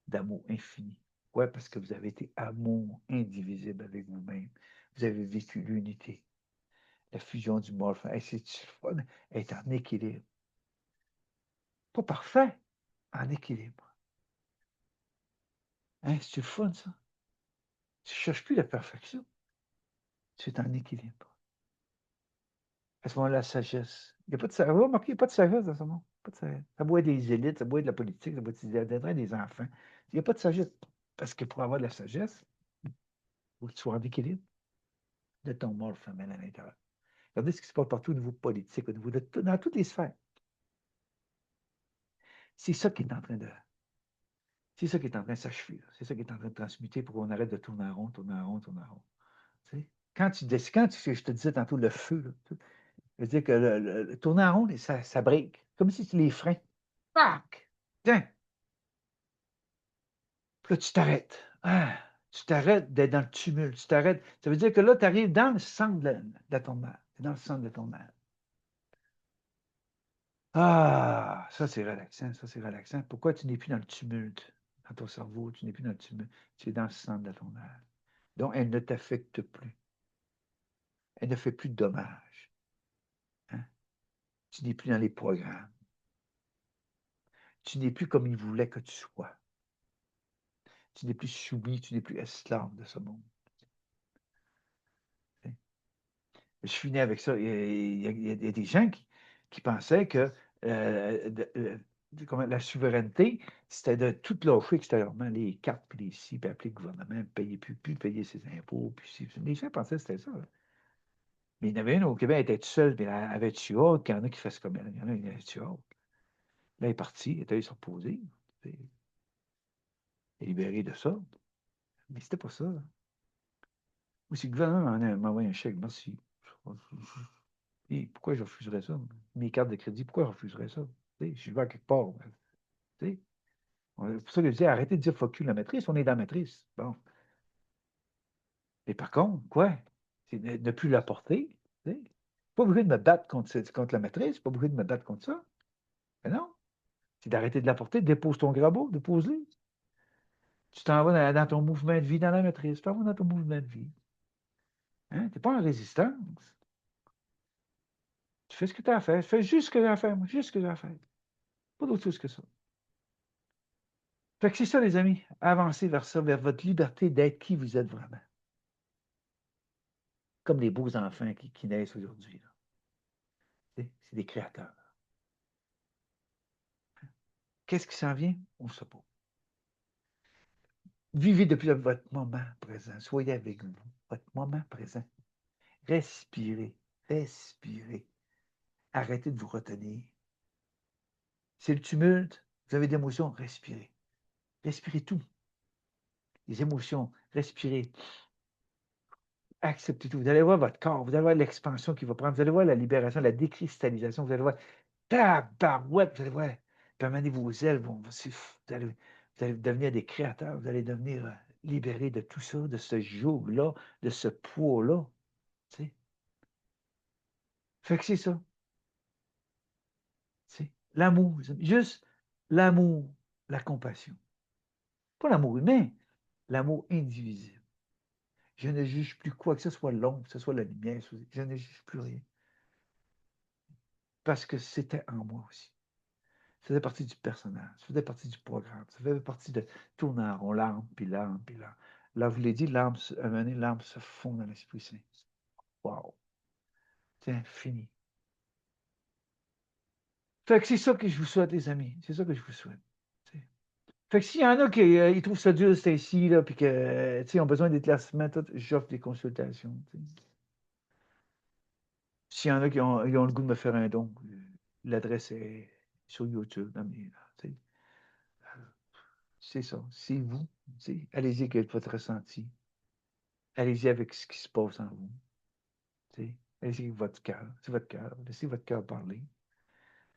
d'amour infini. Ouais, parce que vous avez été amour indivisible avec vous-même. Vous avez vécu l'unité, la fusion du mâle, hey, c'est fun, être en équilibre. Pas parfait, en équilibre. Hein, c'est le fun, ça. Tu ne cherches plus la perfection. Tu es en équilibre. À ce moment-là, la sagesse. Il n'y a pas de sagesse. Remarquez, il n'y a pas de sagesse dans ce monde. Pas de sagesse. Ça doit être des élites, ça doit être de la politique, ça doit être des enfants. Il n'y a pas de sagesse. Parce que pour avoir de la sagesse, il faut que tu sois en équilibre de ton mâle femelle à l'intérieur. Regardez ce qui se passe partout au niveau politique, au niveau de dans toutes les sphères. C'est ça qui est en train de. C'est ça qui est en train de s'achever. C'est ça qui est en train de transmuter pour qu'on arrête de tourner en rond, tourner en rond, tourner en rond. Tu sais? Je te disais tantôt, le feu, là, je veux dire que le tourner en rond, ça break. Comme si tu les freins. Tac! Tiens! Puis là, tu t'arrêtes. Ah, tu t'arrêtes d'être dans le tumulte. Tu t'arrêtes. Ça veut dire que là, tu arrives dans le centre de ton mal. Tu es dans le centre de ton mal. Ah, ça, c'est relaxant. Ça, c'est relaxant. Pourquoi tu n'es plus dans le tumulte? Dans ton cerveau, tu n'es plus dans le tumulte. Tu es dans le centre de ton mal. Donc, elle ne t'affecte plus. Elle ne fait plus de dommages. Hein? Tu n'es plus dans les programmes. Tu n'es plus comme il voulait que tu sois. Tu n'es plus soumis, tu n'es plus esclave de ce monde. Je suis né avec ça. Il y a des gens qui pensaient que la souveraineté, c'était de tout lâcher extérieurement, les cartes, puis les ci, puis appeler le gouvernement, plus payer ses impôts. Puis les gens pensaient que c'était ça. Là. Mais il y en avait une au Québec, elle était toute seule, puis elle avait tué hâte, qu'il y en a qui fassent comme elle. Il y en a qui avaient tué hâte. Là, elle est partie, elle est allée se reposer. Elle est libérée de ça. Mais c'était pas ça. Là. Ou si le gouvernement m'envoie un chèque, merci. Et pourquoi je refuserais ça? Mes cartes de crédit, pourquoi je refuserais ça? Je suis à quelque part. C'est pour ça que je dis, arrêtez de dire fuck you la matrice, on est dans la matrice. Bon. Mais par contre, quoi? C'est ne plus la porter. Pas obligé de me battre contre la matrice, pas obligé de me battre contre ça. Mais non. C'est d'arrêter de la porter, dépose ton grabo, dépose-le. Tu t'en vas dans ton mouvement de vie dans la matrice, tu t'en vas dans ton mouvement de vie. Hein? Tu n'es pas en résistance. Tu fais ce que tu as à faire. Fais juste ce que tu as à faire, moi. Juste ce que j'ai à faire. Pas d'autre chose que ça. Fait que c'est ça, les amis. Avancez vers ça, vers votre liberté d'être qui vous êtes vraiment. Comme les beaux enfants qui naissent aujourd'hui. C'est des créateurs. Qu'est-ce qui s'en vient? On ne sait pas. Vivez depuis votre moment présent. Soyez avec vous. Votre moment présent. Respirez. Respirez. Arrêtez de vous retenir. C'est le tumulte. Vous avez des émotions. Respirez. Respirez tout. Les émotions. Respirez. Acceptez tout. Vous allez voir votre corps. Vous allez voir l'expansion qu'il va prendre. Vous allez voir la libération, la décristallisation. Vous allez voir tabarouette, vous allez voir. Puis à un moment donné, vos ailes vous allez devenir des créateurs. Vous allez devenir libérés de tout ça, de ce joug-là, de ce poids-là. Tu sais. Fait que c'est ça. C'est l'amour. Juste l'amour, la compassion. Pas l'amour humain, l'amour indivisible. Je ne juge plus quoi que ce soit l'ombre, que ce soit la lumière. Je ne juge plus rien. Parce que c'était en moi aussi. Ça faisait partie du personnage, ça faisait partie du programme, ça faisait partie de tourner en rond, l'arme, puis l'arme, puis l'arme. Là, vous l'avez dit, l'arme, à un moment donné, l'arme se fond dans l'Esprit Saint. Wow! C'est fini. Fait que c'est ça que je vous souhaite, les amis. C'est ça que je vous souhaite. T'sais. Fait que s'il y en a qui ils trouvent ça dur, c'est ici, là, puis que, ils ont besoin d'éclaircissement, tout, j'offre des consultations. T'sais. S'il y en a qui ont le goût de me faire un don, l'adresse est sur YouTube. C'est ça. C'est vous. Allez-y avec votre ressenti. Allez-y avec ce qui se passe en vous. Tu sais. Allez-y avec votre cœur. C'est votre cœur. Laissez votre cœur parler.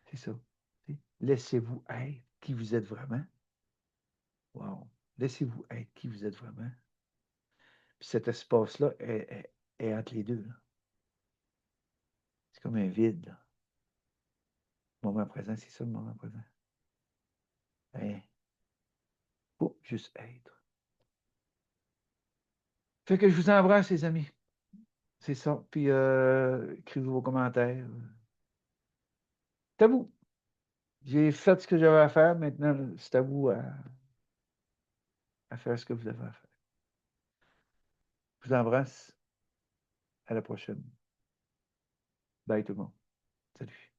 C'est ça. Tu sais. Laissez-vous être qui vous êtes vraiment. Wow. Laissez-vous être qui vous êtes vraiment. Puis cet espace-là est entre les deux, là. C'est comme un vide, là. Le moment présent, c'est ça le moment présent. Hein? Faut juste être. Fait que je vous embrasse, les amis. C'est ça. Puis écrivez vos commentaires. C'est à vous. J'ai fait ce que j'avais à faire. Maintenant, c'est à vous à faire ce que vous avez à faire. Je vous embrasse. À la prochaine. Bye tout le monde. Salut.